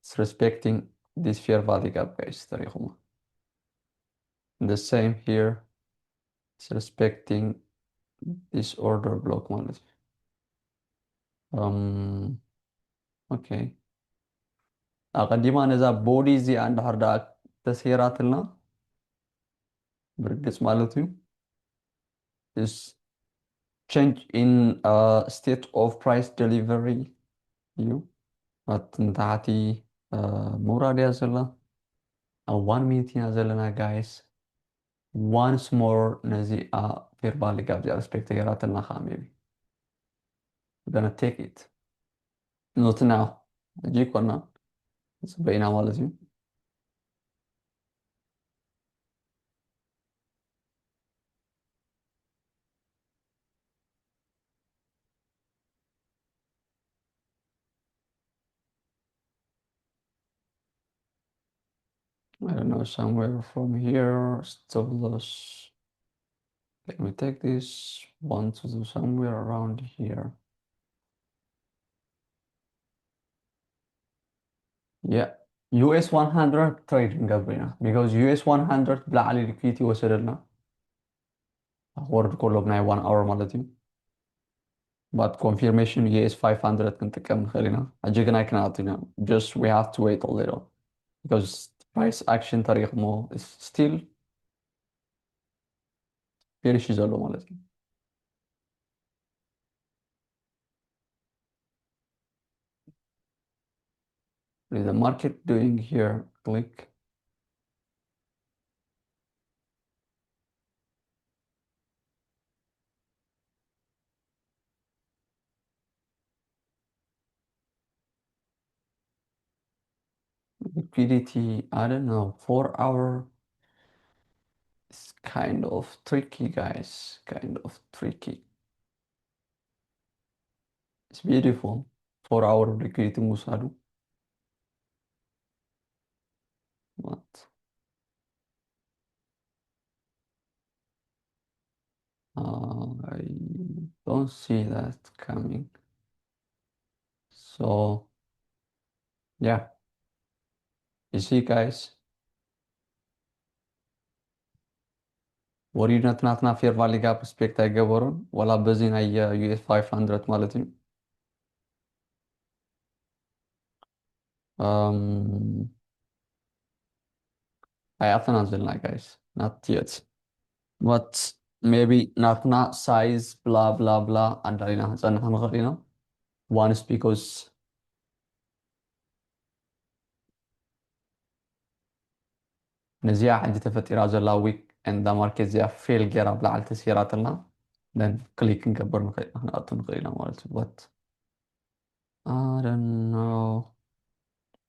S1: it's respecting this fair value gap guys تريخوما the same here it's respecting this order block ማለት okay ኣቀዲማ ነዛ ቦዲ እዚኣ እንድሕር ዳ ተሰይራትልና ብርግፅ ማለት እዩ is change in state of price delivery እዩ ኣትንታሕቲ ምውራድ እያ ዘላ ኣብ 1 ሚኒት ኢና ዘለና guys once more ነዚኣ fair value gap እዚኣ respect ተገይራትልና ከዓ maybe we're gonna take it not now ሕጂ ኮና ፅበይና ማለት እዩ I don't know, somewhere from here, stop loss. Let me take this one to do somewhere around here. Yeah, US 100 trading قبلنا because US 100 بالعالي liquidity وصلنا. أخبار كله بناي 1 hour مالتي. but confirmation yes 500 كنتكم خلينا أجيكنا عطينا just we have to wait a little because price action تاريخ مو is still bearish زلو مالتي. What is the market doing here? Click. Liquidity, I don't know, 4 hour is kind of tricky, guys. Kind of tricky. It's beautiful. 4 hour liquidity musadu. But I don't see that coming. So yeah, you see, guys. ወሪድነትና ፌር ቫሊ ጋር ሪስፔክት አይገበሩን ወላ በዚህ ናይ ዩኤስ 500 ማለት እዩ ኣያትና ዘለና ጋይስ not yet but maybe ናትና ሳይዝ bla bla bla አንዳሊና ህንፀንሕ ንኽእል ኢና once because ነዚኣ ሕጂ ተፈጢራ ዘላ ዊክ and the market እዚኣ ፌል ገይራ ብላዕሊ ተሲራትልና then ክሊክ ክንገብር ንኽእል ኢና ክንኣቱ ንኽእል ኢና ማለት እዩ but I don't know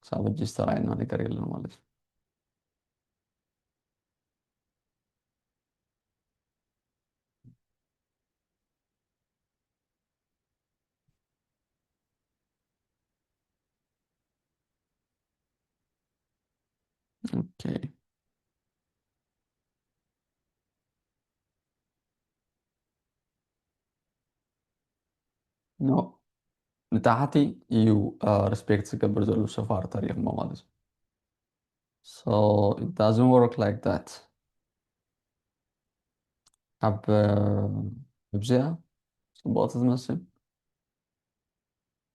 S1: ክሳብ ሕጂ ዝተረኣየና ነገር የለን ማለት እዩ okay no ንታሕቲ እዩ ሪስፔክት ዝገብር ዘሎ ሰፋር ታሪክ ማለት እዩ so it doesn't work like that ኣብ እብዚኣ ጽቡቕቲ ትመስል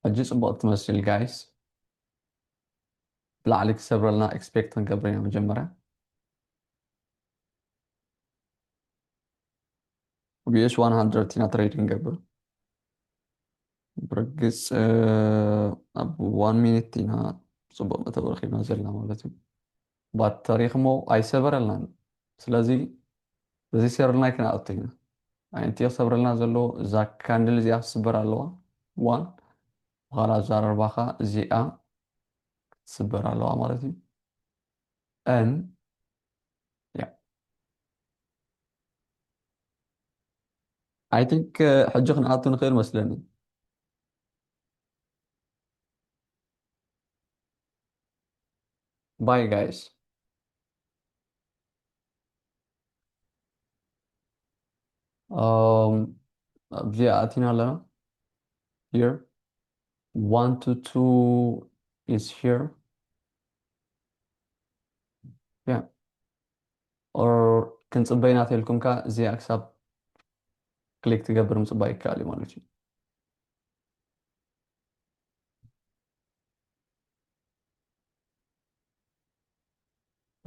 S1: ሕጂ ጽቡቕቲ ትመስል ጋይስ ብላዕሊ ክሰብረልና ኤክስፔክት ክንገብር ኢና መጀመርያ ቢኤስ 100 ኢና ትሬድ ክንገብር ብርግጽ ኣብ 1 ሚኒት ኢና ጽቡቕ መተበረኺብና ዘለና ማለት እዩ ባት ታሪክ ሞ ኣይሰበረልናን ስለዚ በዚ ሰብረልና ክንኣቱ ኢና ኣንቲ ክሰብረልና ዘሎ እዛ ካንድል እዚኣ ክስበር ኣለዋ ዋን በኋላ እዛ ረርባኻ እዚኣ ክትስበር ኣለዋ ማለት እዩ and yeah I think ሕጂ ክንኣቱ ንኽእል መስለኒ bye guys እብዚኣ ኣቲና ኣለና here 1 to 2 is here yeah or ክንፅበይና ተልኩምካ እዚኣ ክሳብ ክሊክ ትገብር ምፅባይ ይከኣል እዩ ማለት እዩ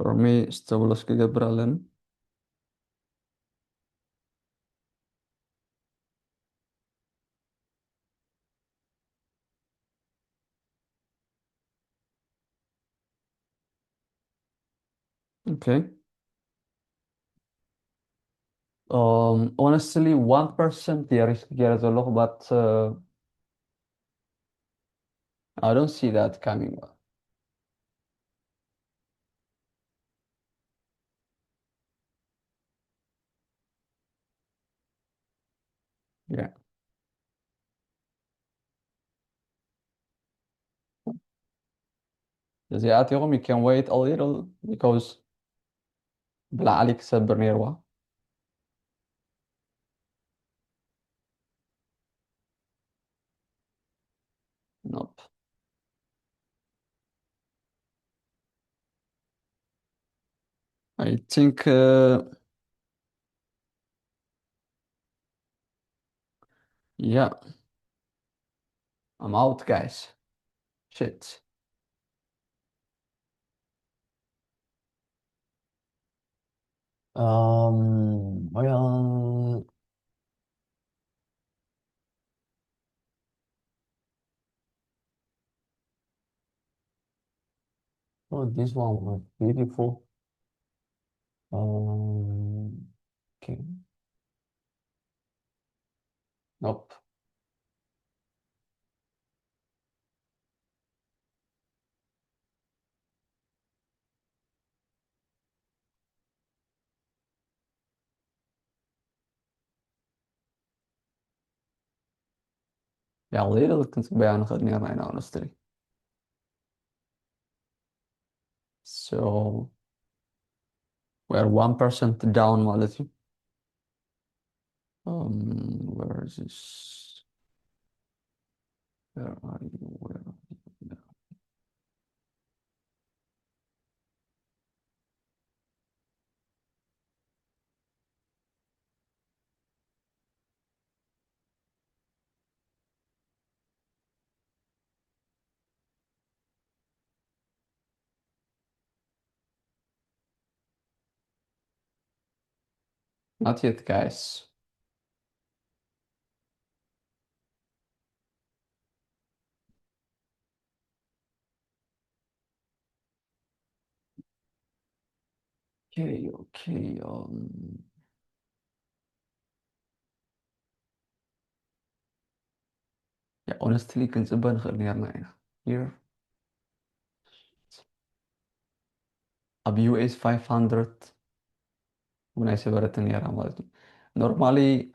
S1: for me stabilis ክገብር ኣለኒ okay honestly 1% የሪስክ ገይረ ዘለኹ but I don't see that coming yeah እዚኣ ኣትኹም you can wait a little because ብላዕሊ ክሰብር ነይርዋ nope I think yeah I'm out, guys. Shit. Well, oh, this one was beautiful. Okay. Nope. Yeah, little كنت بيان خدني right now, honestly. So we're 1% down مالتي. Where is this? Where are you? Where are you? Not yet, guys. Okay, okay. Yeah, honestly كنت بنخل نيرنا here. A US 500 مناسبة نيرنا مالتي. Normally,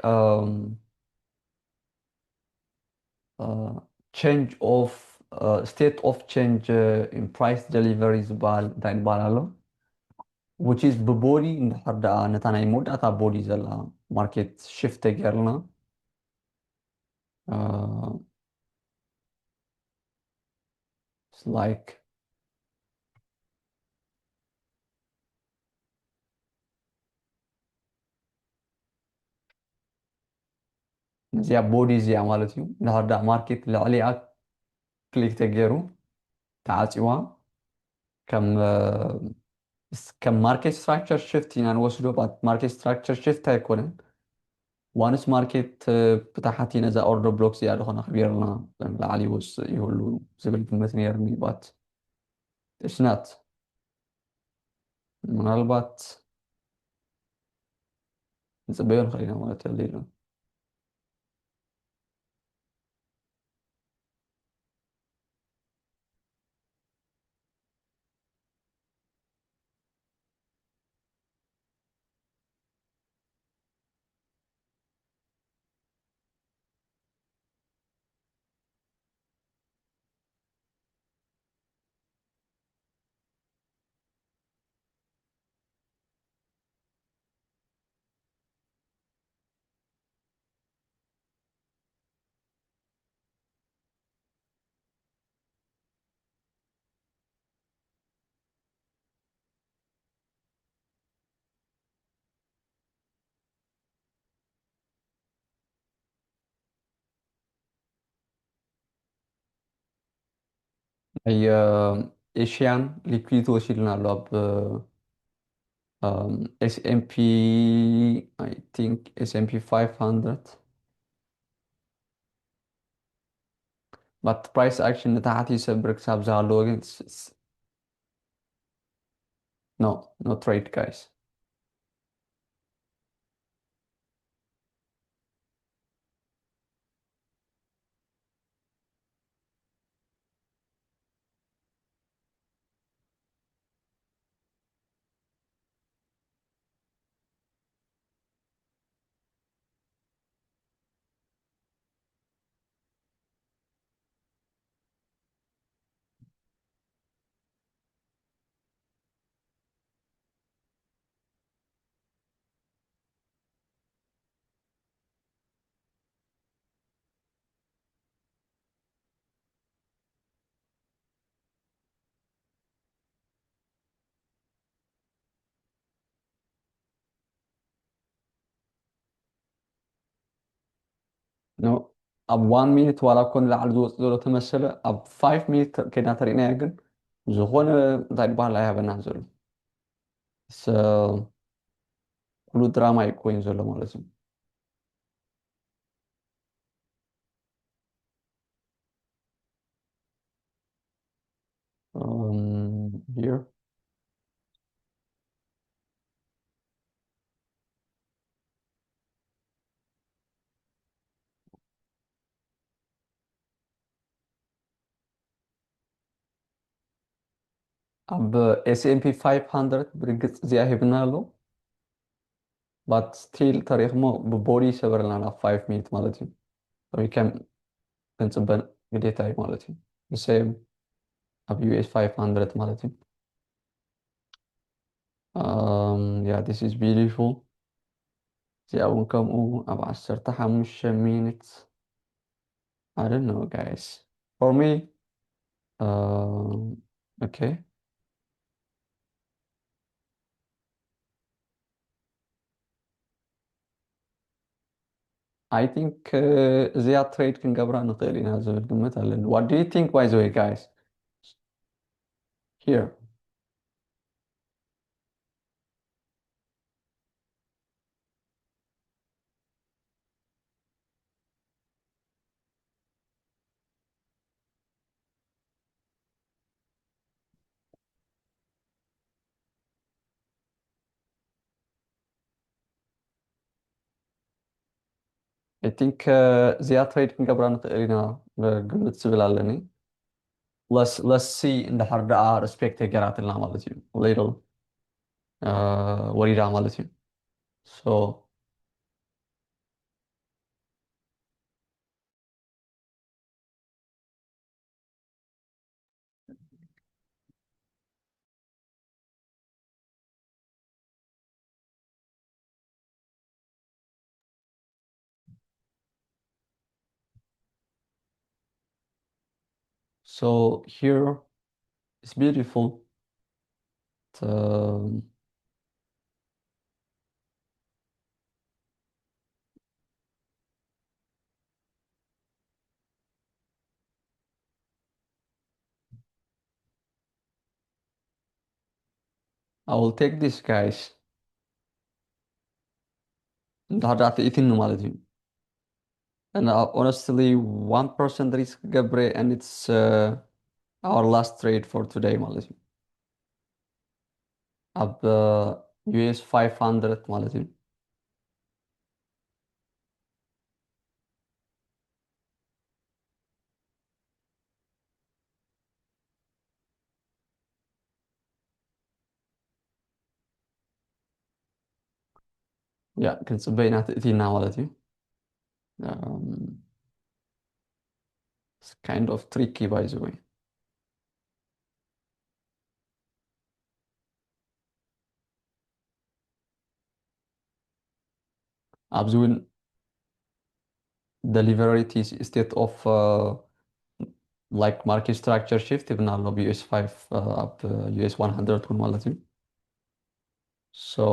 S1: uh, change of state of change in price deliveries داين بالالو, which is ببودي نحر دا نتانا يمود أتا بودي زلا market shift تجرنا. It's like زي بودي زي مالتيو نحر دا market لعليا كليك تجرو تعاتيوا كم كم ماركت ستراكشر شيفت يعني وصلوا بعد ماركت ستراكشر شيفت هيكون وانس ماركت بتاعتي نزا اوردر بلوك زيادة هنا خبيرنا لأن العالي وص يقولوا زبل مثلا يرمي بات it's not من البات زبيون خلينا ما تلينا هي ايشيان ليكويد وشيلنا له ب S&P I think S&P 500 but price action تاعتي سبرك ساب زالو no trade guys. No ኣብ 1 ሚኒት ዋላ እኮ ንላዕሊ ዝወፅእ ዘሎ ተመሰለ ኣብ 5 ሚኒት ከይድና ተሪእናዮ ግን ዝኾነ እንታይ ዝበሃል ኣይሃበናን ዘሎ ኩሉ ድራማ እዩ ኮይኑ ዘሎ ማለት እዩ here ኣብ S&P 500 ብርግፅ እዚኣ ሂብና ኣሎ but still ተሪኽሞ ብቦዲ ሰበረልና ናብ 5 ሚኒት ማለት እዩ ከም ክንፅበን ግዴታ እዩ ማለት እዩ the same ኣብ US 500 ማለት እዩ yeah this is beautiful እዚኣ እውን ከምኡ ኣብ 15 ሚኒት I don't know guys for me okay I think እዚኣ ትሬድ ክንገብራ ንኽእል ኢና ዝብል ግምት ኣለኒ what do you think by the way guys here I think እዚኣ ትሬድ ክንገብራ ንኽእል ኢና ግምት ዝብል ኣለኒ let's see እንድሕር ደኣ ሬስፔክት ገራትልና ማለት እዩ ሌትል ወሪዳ ማለት እዩ so so here it's beautiful I will take this guys እንድሕር ደኣ ትእትኒ ማለት እዩ and honestly 1% risk ገብረ and it's our last trade for today ማለት እዩ ኣብ US 500 ማለት እዩ ያ ክንፅበ ኢና ትእቲና ማለት እዩ it's kind of tricky by the way ኣብዚ እውን delivery state of like market structure shift ይብና ኣሎ US 5 ኣብ US 100 kun ማለት እዩ so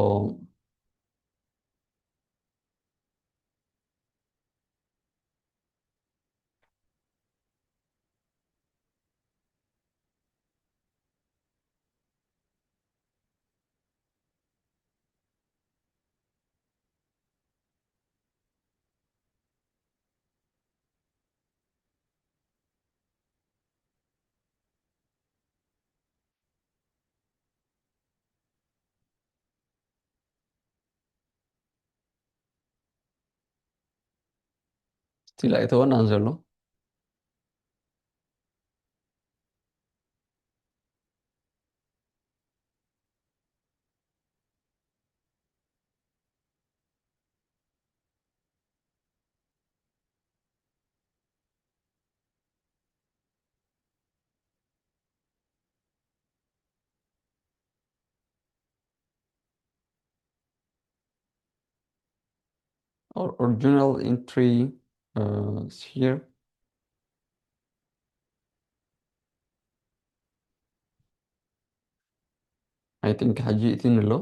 S1: still ኣይተወናን ዘሎ our original entry is here I think حجي እቲን ኣሎ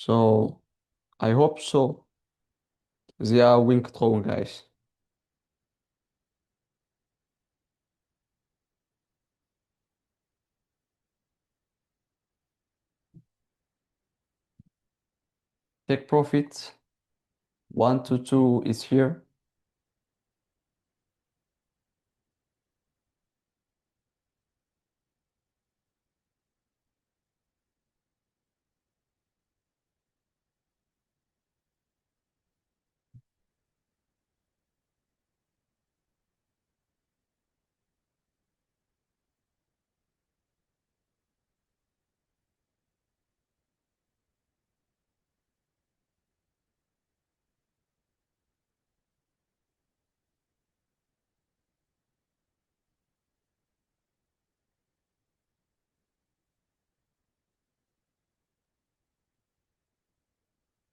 S1: So I hope so እዚኣ ዊን ክትኸውን guys take profit 122 is here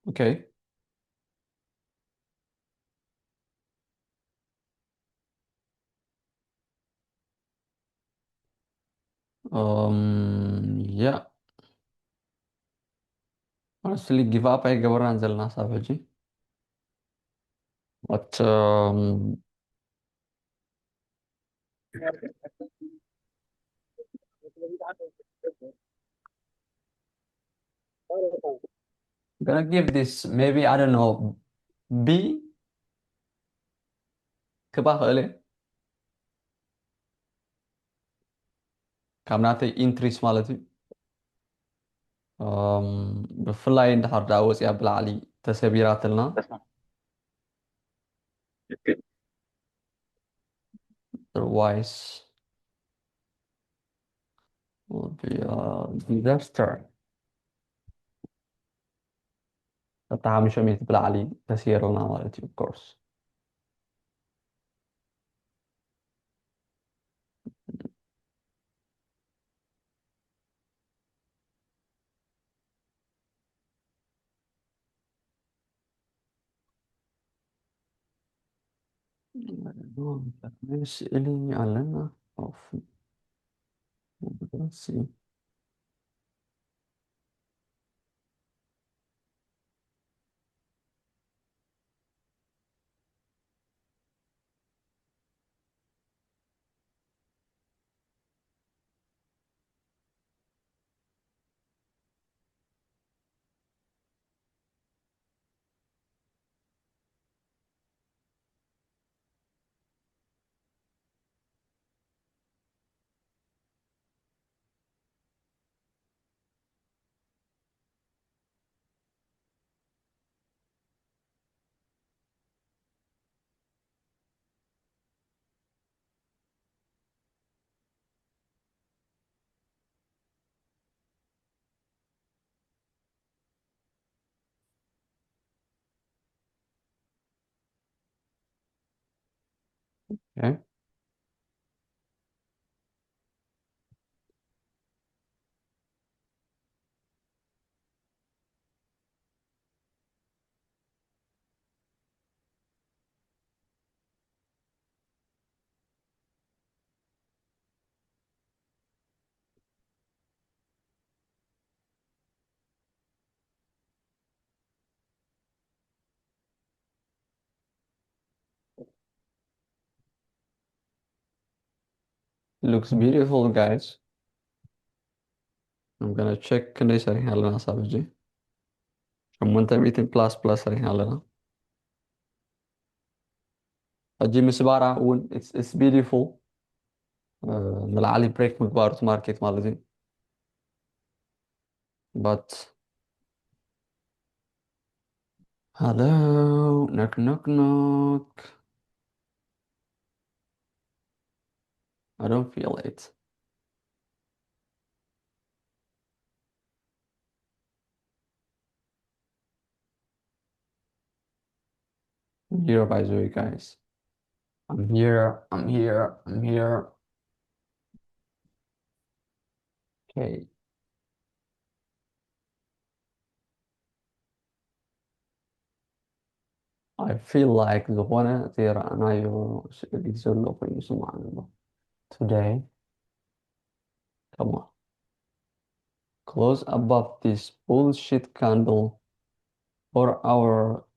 S1: okay yeah honestly give up ኣይገበርናን ዘለና ሳብ ሕጂ but gonna give this maybe I don't know B ክባ ክእል እየ ካብ ናተይ ኢንትሪስ ማለት እዩ ብፍላይ እንድሕር ዳ ወፂኣ ብላዕሊ ተሰቢራትልና otherwise will be a disaster ተተሓሚሾም ብላዕሊ ተሲርልና ማለት እዩ of course مسئلة علنا أو في okay looks beautiful guys I'm gonna check ክንደይ ሰሪሕና ኣለና ሳብ ሕጂ 800 plus ሰሪሕና ኣለና ሕጂ ምስባራ እውን it's beautiful ንላዕሊ ብሬክ ምግባሩ እቲ ማርኬት ማለት እዩ but hello knock knock knock I don't feel it I'm here by the way guys I'm here okay I feel like ዝኾነ ዘይረኣናዮ ስእሊ ዘሎ ኮይኑ ይስማዓኒ ኣሎ today come on close above this bullshit candle 4 hour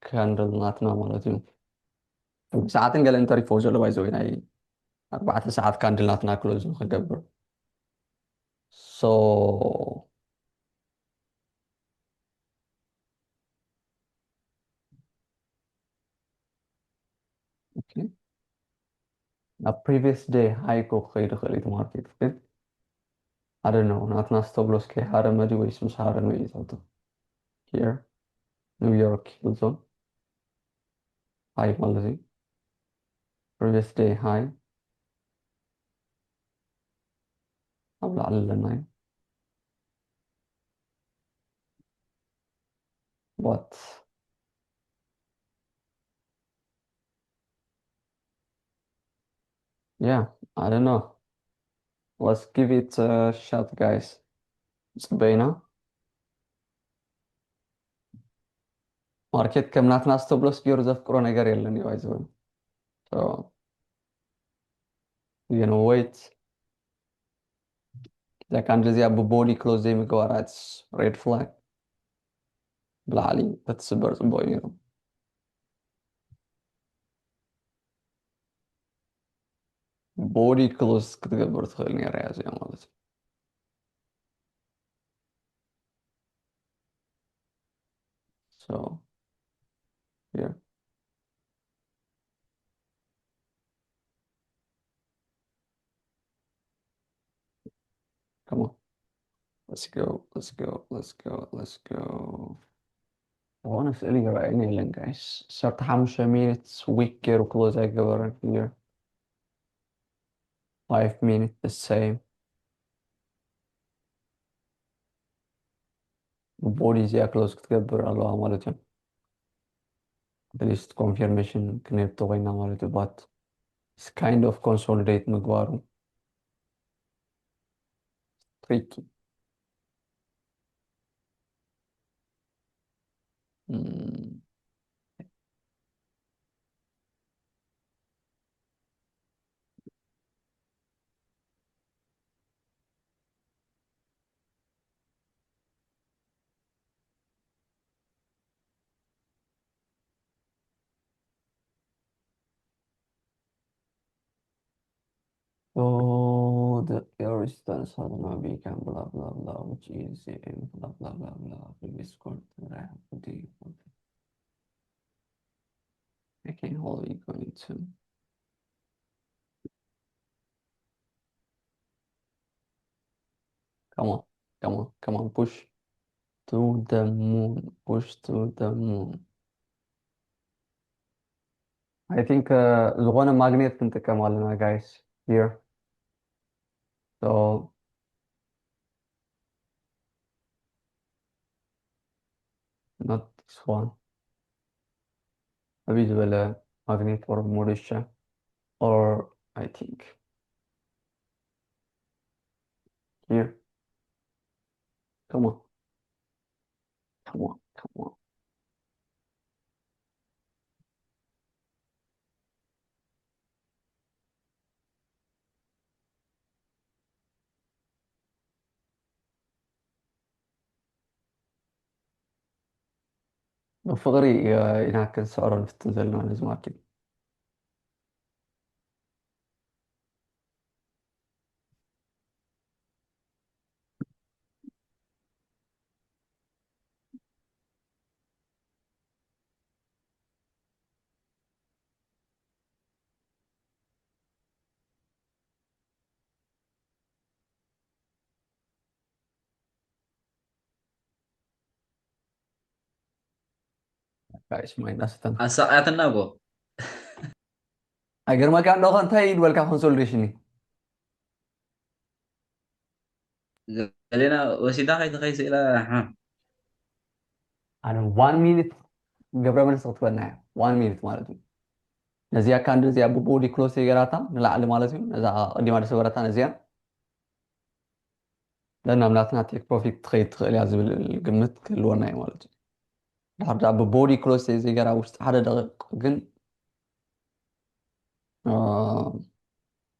S1: candle ናትና ማለት እዩ ሰዓትን ገለ እንተሪፎ ዘሎ ባይዘ ወይ ናይ 4 ሰዓት ካንድል ናትና ክሎዝ ንክገብር so okay a previous day high ኮ ክኸይድ ክእል እቲ ማርኬት ግን I don't know ናትና stop loss ከይሃረመ ድዩ ወይስ ምስ ሃረመ እዩ ዘውቱ here New York Hill Zone high ማለት እዩ previous day high ኣብ ላዕሊ ኣለና እዩ but yeah I don't know let's give it a shot guys ጽበይና ማርኬት ከም ናትና stop loss ገይሩ ዘፍቅሮ ነገር የለን እዩ ባይዘ so you know wait like under the body close ዘይምግባራ it's red flag ብላዕሊ ተትስበር ጽቡቅ እዩ ነይሩ body close ክትገብር ትኽእል ነይራ እያ እዚኣ ማለት እዩ so here come on let's go let's go let's go let's go وانا اسئلة رأيني لين guys صرت 5 minutes week كيرو close ايقبر here 5 minutes the same body زي close كتقبر الله مالتهم at least confirmation كنيب تغينا مالتهم but it's kind of consolidate مقبارو tricky mm. So the resistance has now become blah blah blah which is blah blah blah blah previous quarter okay how are you going to come on come on come on push to the moon push to the moon I think ዝኾነ ማግኔት ክንጥቀማለና guys here so not this one maybe ዝበለ magnet or morisha or I think here come on come on come on بفغري ينعكس سعره نفتنزل مع الزماكن guys main asatan
S5: أساعتنا بو
S1: agar makan dokan tay dual ka consolidation ni
S5: خلينا وسيدا خيط خيس إلى
S1: ana 1 minute gabra man sot bana 1 minute ማለት ነው ነዚያ ካንድ ነዚያ ቦዲ ክሎስ ይገራታ ንላዕሊ ማለት ነው ነዛ ቀዲማ ደሰበራታ ነዚያ ለናምናትና ቴክ ፕሮፊት ትኸይድ ትኽእል ያ ዝብል ግምት ክህልወና እዩ ማለት እዩ ድሕር ብቦዲ ክሎስ ዘይገራ ውሽጢ ሓደ ደቂቕ ግን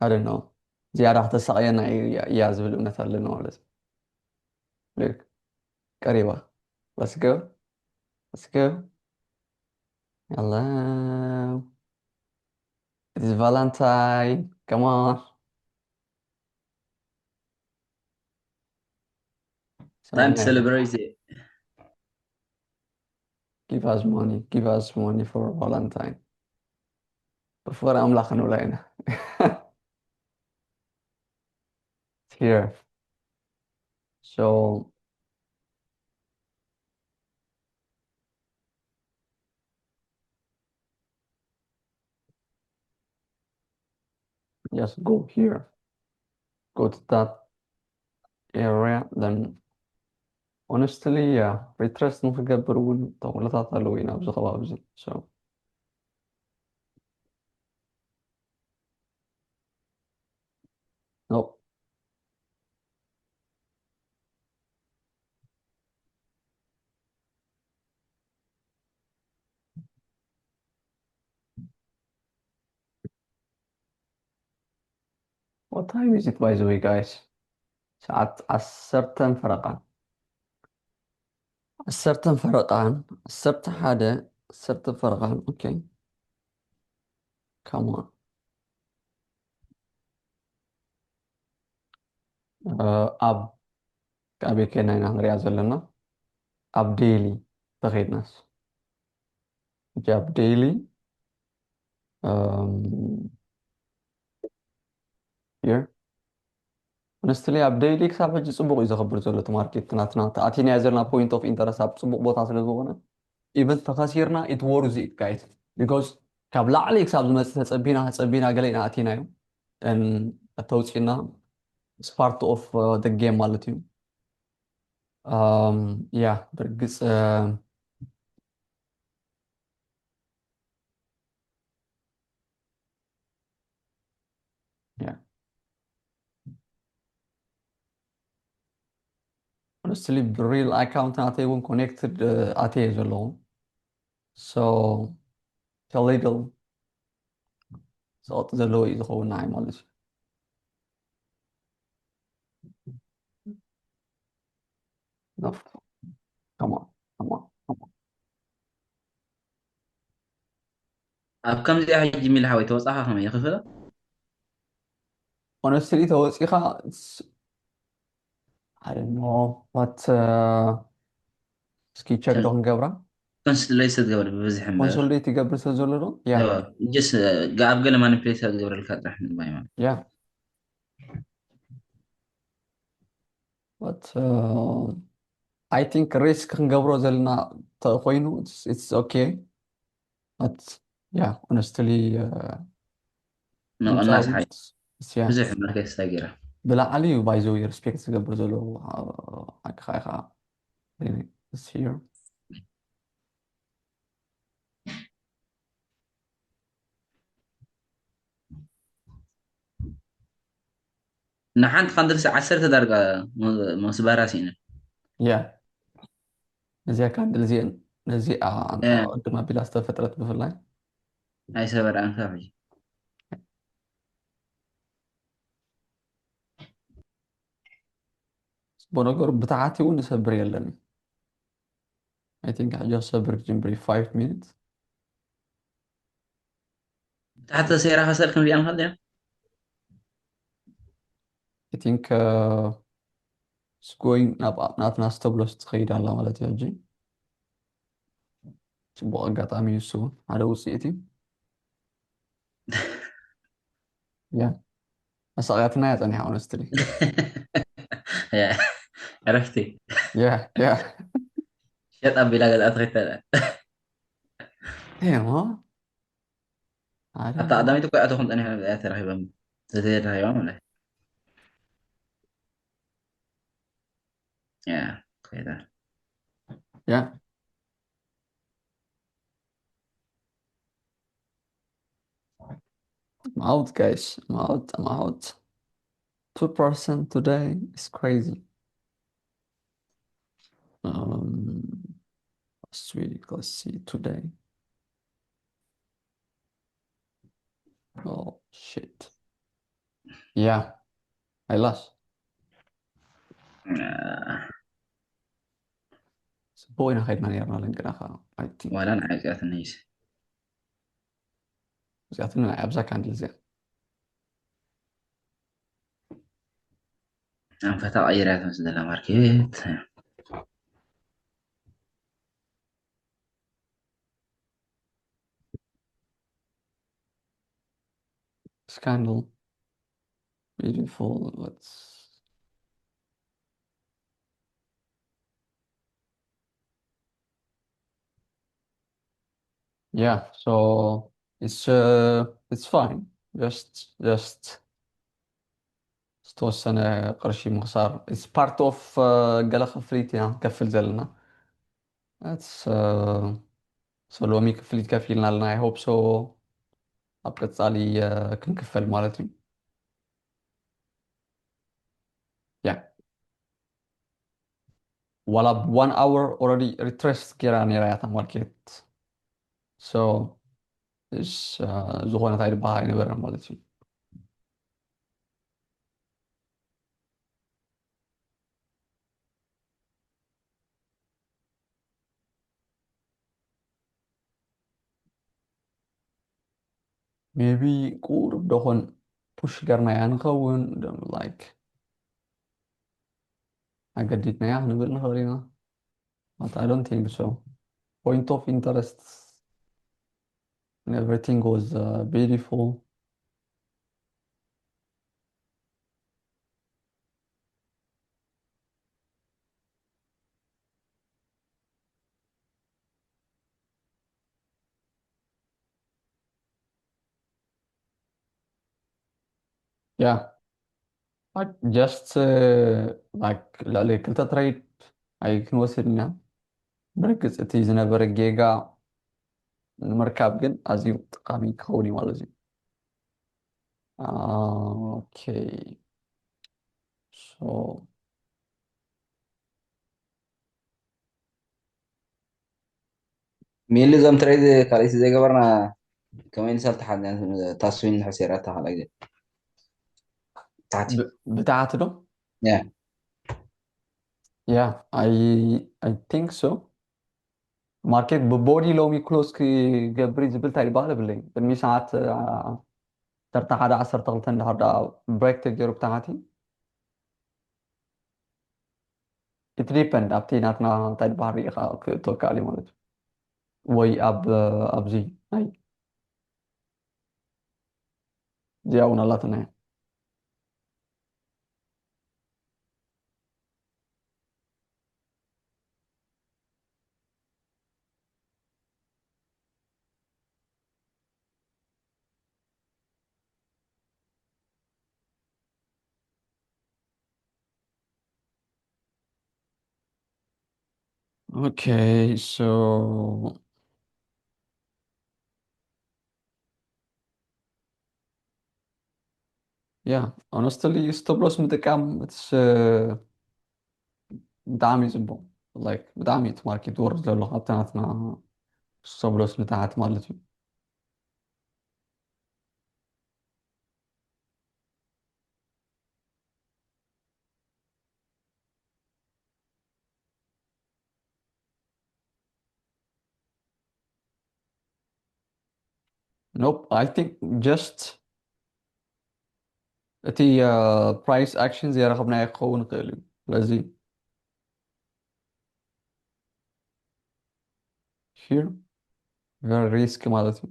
S1: I don't know زيادة تساقينا يا زبل مثلا لنا ولا ليك قريبة let's go Let's go. Hello. It is Valentine. Come on.
S5: Time to
S1: So,
S5: celebrate it.
S1: give us money. Give us money for Valentine. Before I'm laughing علينا. It's here. So, just go here. Go to that area. Then, honestly, yeah. Retrust نفكر ون تغلطات هالوين أبز خبابز. So, no. What time is it, by the way, guys? ساعات 10 فرقان. 10 فرقان. 10 حدا. 10 فرقان. Okay. Come on. أب أبي كنا نهري أزلنا. أب daily. تغيرناس. جاب daily. Here. honestly أب daily كسب حاجة صبغ إذا خبر زلت ماركت ناتنا أتيني أزلنا point of interest أب صبغ بوت أصل زوجنا. even فخسرنا it worth it guys because كابلا عليك سب زمست هتسبينا قلينا أتينا يوم and التوصينا it's part of the game مالتهم. yeah برجس yeah honestly بالreal account ناتي connected أتي زلون so it's illegal صوت زلو يدخل ناعم مالتي. no come on come on come on
S5: أب كم زي حاجة ميل حوي توصحها هم يخفى
S1: honestly توصيخة I don't know what ski check دون قبرة
S5: كنت ليست قبل بزح مبارح
S1: consolidate قبر سجلرو yeah
S5: ايوه جس قاعد قال ما نبليس قبل الكاد راح نبايع
S1: yeah but I think risk نقبرو زلنا تخوينو it's okay but yeah honestly
S5: نو الناس حي
S1: it's yeah
S5: بزح مركز تاجرة
S1: بلا علي بايزو respect قبر زلو حق خايخا it's here
S5: نحن خندرس 10 درجة مصبرة سينا
S1: yeah نزيها كان نزي
S5: ايه
S1: قدما بلا استفترت بفلاي
S5: هاي سبر عن خافج
S1: بونغور بتاعتي ونسبر يلن I think I just sabred جنبري 5 minutes
S5: حتى سيرة حصل كم ريال خدنا
S1: I think it's going not نستبلش تخيل على مالتي هجي تبغى أقاطع يسون على وصيتي yeah بس أغاتنا يعني honestly
S5: يا عرفتي
S1: yeah yeah
S5: شت أبي لا قد أتغيت
S1: damn huh I don't
S5: حتى
S1: know
S5: أدمي تقول أتوهم أنا أثر هيبم زيت هيبم ولا يا كذا
S1: yeah I'm out guys I'm out 2% today is crazy let's see today oh shit yeah I lost بوين خير من يرنا لنقرأها I think
S5: ولا أنا عايز أتنيس
S1: እዚኣትን ናይ ኣብዛ ካንድል እዚኣ
S5: أنفتا غيرات مثل ماركت
S1: scandal beautiful let's yeah so it's fine just ዝተወሰነ ቅርሺ ምኽሳር it's part of ገለ ክፍሊት ኢና ከፍል ዘለና it's so ሎሚ ክፍሊት ከፊልና ኣለና I hope so ኣብ ቀፃሊ ክንክፈል ማለት እዩ yeah ዋላ 1 hour already retraced ገይራ ነይራ እያ እታ ማርኬት so ዝኾነ እንታይ ድበሃል ኣይነበረን ማለት እዩ maybe ቁሩብ ደኾን ፑሽ ገርናያ ንኸውን like ኣገዲድናያ ክንብል ንኽእል ኢና but I don't think so point of interest and everything was beautiful yeah but just like ልዕሊ ክልተ ትሬድ ኣይ ክንወስድ ኢና ብርግፅ እቲ ዝነበረ ጌጋ ንምርካብ ግን ኣዝዩ ጠቃሚ ክኸውን እዩ ማለት እዩ okay so
S5: مين اللي زم تريد كاليس زي قبرنا كمان سألت حد يعني تصوين حسيراتها على كده تحتي
S1: بتاعت ዶ
S5: yeah
S1: yeah I think so ማርኬት ብቦዲ ሎሚ ክሎዝ ክገብር ዝብል እንታይ ይበሃል ብለይ ቅድሚ ሰዓት 11:12 እንድሕር ዳ ብሬክ ተገይሩ ብታሕቲ it depend ኣብቲ ናትና እንታይ ድበሃል ሪኢኻ ክትወካል እዩ ማለት እዩ ወይ ኣብዚ ናይ እዚኣ እውን ኣላትና እያ okay so yeah honestly stop loss ምጥቃም it's ብጣዕሚ ፅቡቅ like ብጣዕሚ እቲ ማርኬት ወርድ ዘሎ ካብቲ ናትና stop loss ንታሕቲ ማለት እዩ nope I think just እቲ ፕራይስ ኣክሽን ዘይረኸብናዮ ክኸውን ይኽእል እዩ ስለዚ here very risky ማለት እዩ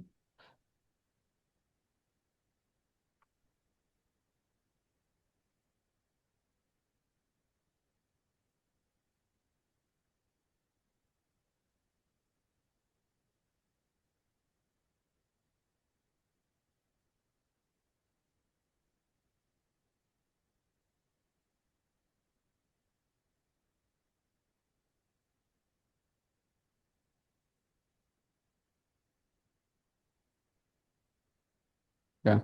S1: yeah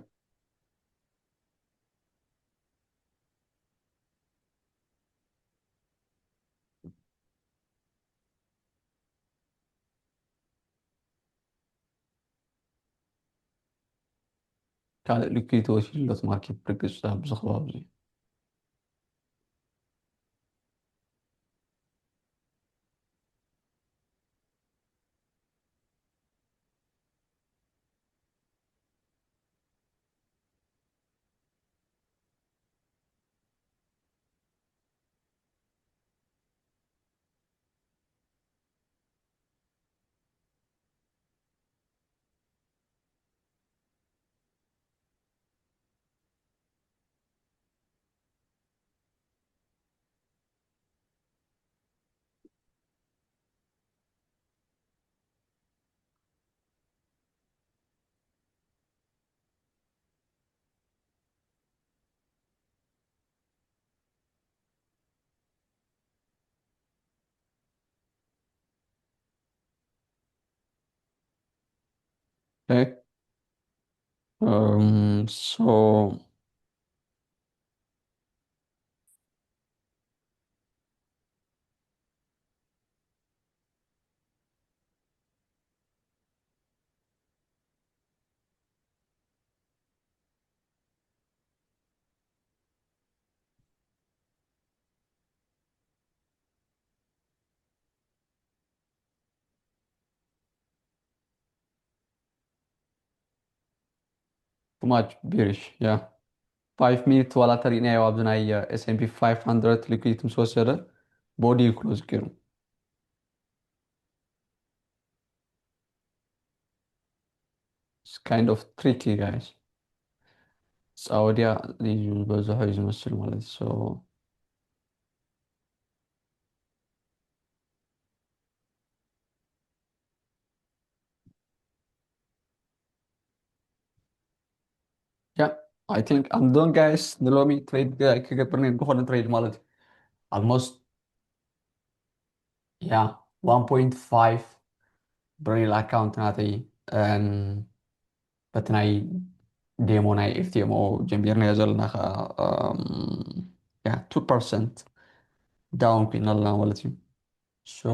S1: ካልእ ልክይት ወሲሉሎት ማርኬት ብርግፅ ኣብዚ ከባቢ እዚ Okay. So too much bearish. Yeah. 5 minutes ولا ترينا يا وابزنا هي S&P 500 liquidity مسوسرة body close كيرو. It's kind of tricky guys. Saudi دي بزحوا يمثل مالت so yeah. I think I'm done guys. دلوقتي trade كده برنين كوفن trade مالت almost yeah 1.5 بريل account ناتي and بتناي ديمو ناي FTMO جنبيرنا يزال نخا yeah 2% down كنا لنا مالتي so